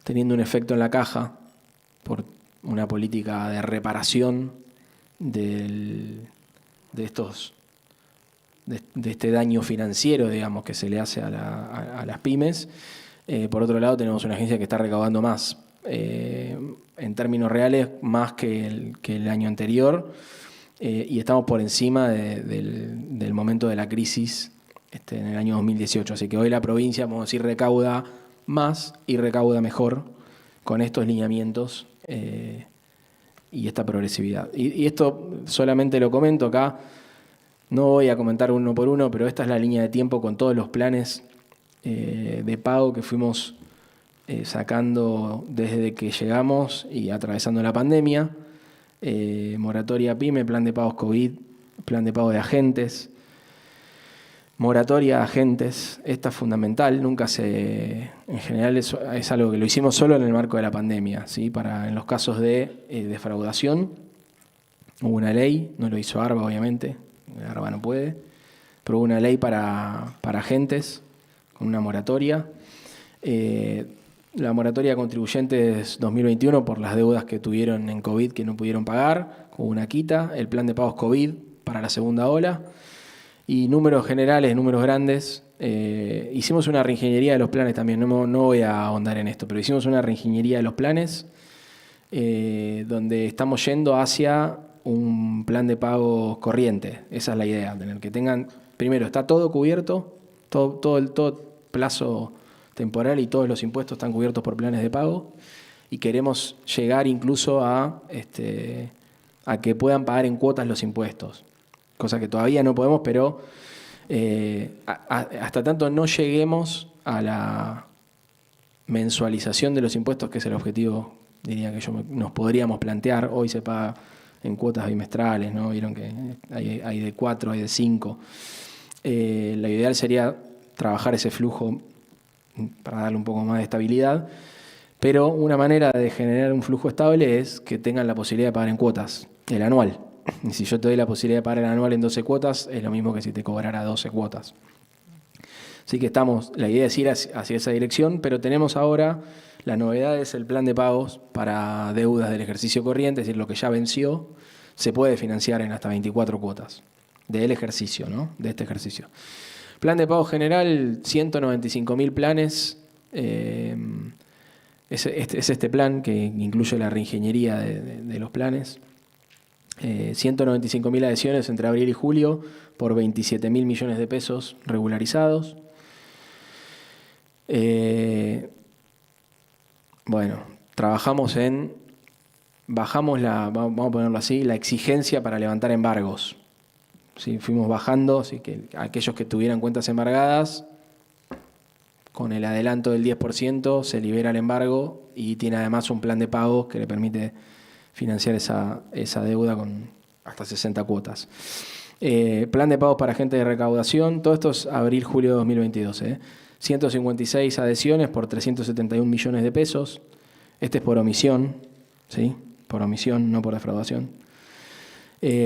teniendo un efecto en la caja por una política de reparación de este daño financiero, digamos, que se le hace a las pymes. Por otro lado, tenemos una agencia que está recaudando más, en términos reales, más que el año anterior, y estamos por encima del momento de la crisis en el año 2018. Así que hoy la provincia, vamos a decir, recauda más y recauda mejor con estos lineamientos y esta progresividad. Y esto solamente lo comento acá. No voy a comentar uno por uno, pero esta es la línea de tiempo con todos los planes de pago que fuimos sacando desde que llegamos y atravesando la pandemia. Moratoria PYME, plan de pagos COVID, plan de pago de agentes. Moratoria a agentes, esta es fundamental, en general es algo que lo hicimos solo en el marco de la pandemia, ¿sí? En los casos de defraudación, hubo una ley, no lo hizo ARBA obviamente, ARBA no puede, pero hubo una ley para agentes con una moratoria. La moratoria a contribuyentes 2021 por las deudas que tuvieron en COVID que no pudieron pagar, hubo una quita, el plan de pagos COVID para la segunda ola. Y números generales, números grandes. Hicimos una reingeniería de los planes también, no voy a ahondar en esto, pero hicimos una reingeniería de los planes donde estamos yendo hacia un plan de pagos corriente. Esa es la idea, tener que tengan, primero, está todo cubierto, todo plazo temporal y todos los impuestos están cubiertos por planes de pago y queremos llegar incluso a que puedan pagar en cuotas los impuestos. Cosa que todavía no podemos, pero hasta tanto no lleguemos a la mensualización de los impuestos, que es el objetivo, diría que nos podríamos plantear. Hoy se paga en cuotas bimestrales, ¿no? Vieron que hay de 4, hay de 5. Lo ideal sería trabajar ese flujo para darle un poco más de estabilidad, pero una manera de generar un flujo estable es que tengan la posibilidad de pagar en cuotas, el anual. Y si yo te doy la posibilidad de pagar el anual en 12 cuotas, es lo mismo que si te cobrara 12 cuotas. Así que la idea es ir hacia esa dirección, pero tenemos ahora, la novedad es el plan de pagos para deudas del ejercicio corriente, es decir, lo que ya venció, se puede financiar en hasta 24 cuotas del ejercicio, ¿no? De este ejercicio. Plan de pago general, 195.000 planes. Es este plan que incluye la reingeniería de los planes. 195.000 adhesiones entre abril y julio por 27.000 millones de pesos regularizados. Bueno, bajamos vamos a ponerlo así, la exigencia para levantar embargos. ¿Sí? Fuimos bajando, así que aquellos que tuvieran cuentas embargadas, con el adelanto del 10% se libera el embargo y tiene además un plan de pagos que le permite financiar esa deuda con hasta 60 cuotas. Plan de pagos para agentes de recaudación, todo esto es abril-julio de 2022. 156 adhesiones por 371 millones de pesos. Este es por omisión, ¿sí? Por omisión, no por defraudación.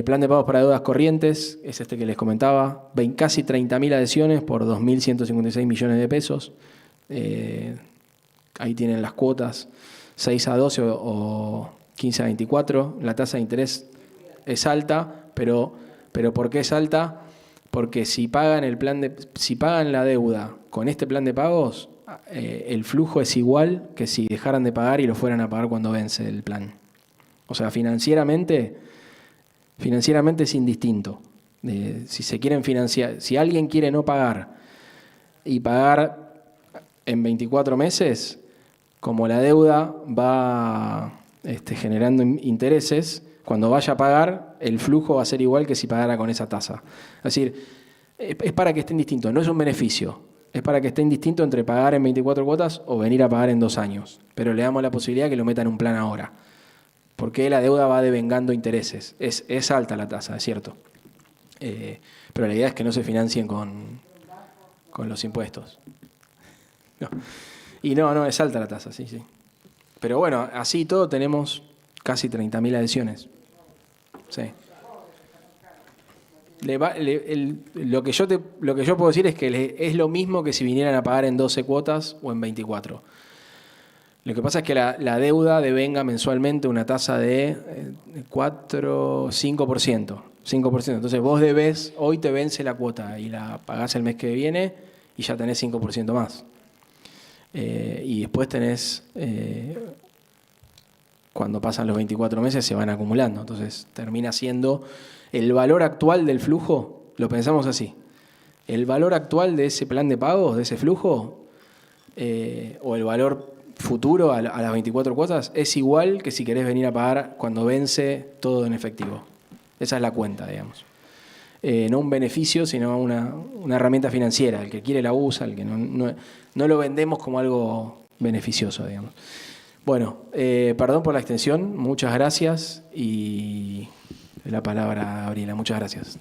Plan de pagos para deudas corrientes, es este que les comentaba. Casi 30.000 adhesiones por 2.156 millones de pesos. Ahí tienen las cuotas, 6 a 12 o 15 a 24, la tasa de interés es alta, pero ¿por qué es alta? Porque si pagan la deuda con este plan de pagos, el flujo es igual que si dejaran de pagar y lo fueran a pagar cuando vence el plan. O sea, financieramente es indistinto. Si se quieren financiar, si alguien quiere no pagar y pagar en 24 meses, como la deuda va generando intereses, cuando vaya a pagar, el flujo va a ser igual que si pagara con esa tasa. Es decir, es para que estén distintos, no es un beneficio, es para que estén distintos entre pagar en 24 cuotas o venir a pagar en 2 años. Pero le damos la posibilidad de que lo metan en un plan ahora, porque la deuda va devengando intereses. Es alta la tasa, es cierto, pero la idea es que no se financien con los impuestos. No. Y no, es alta la tasa, sí. Pero bueno, así y todo tenemos casi 30.000 adhesiones. Sí. Lo que yo puedo decir es que es lo mismo que si vinieran a pagar en 12 cuotas o en 24. Lo que pasa es que la deuda devenga mensualmente una tasa de 5%. Entonces vos debés, hoy te vence la cuota y la pagás el mes que viene y ya tenés 5% más. Y después tenés, cuando pasan los 24 meses se van acumulando. Entonces termina siendo el valor actual del flujo, lo pensamos así. El valor actual de ese plan de pagos, de ese flujo, o el valor futuro a las 24 cuotas, es igual que si querés venir a pagar cuando vence todo en efectivo. Esa es la cuenta, digamos. No un beneficio, sino una herramienta financiera. El que quiere la usa, el que no lo vendemos como algo beneficioso, digamos. Bueno, perdón por la extensión, muchas gracias y la palabra a Gabriela. Muchas gracias.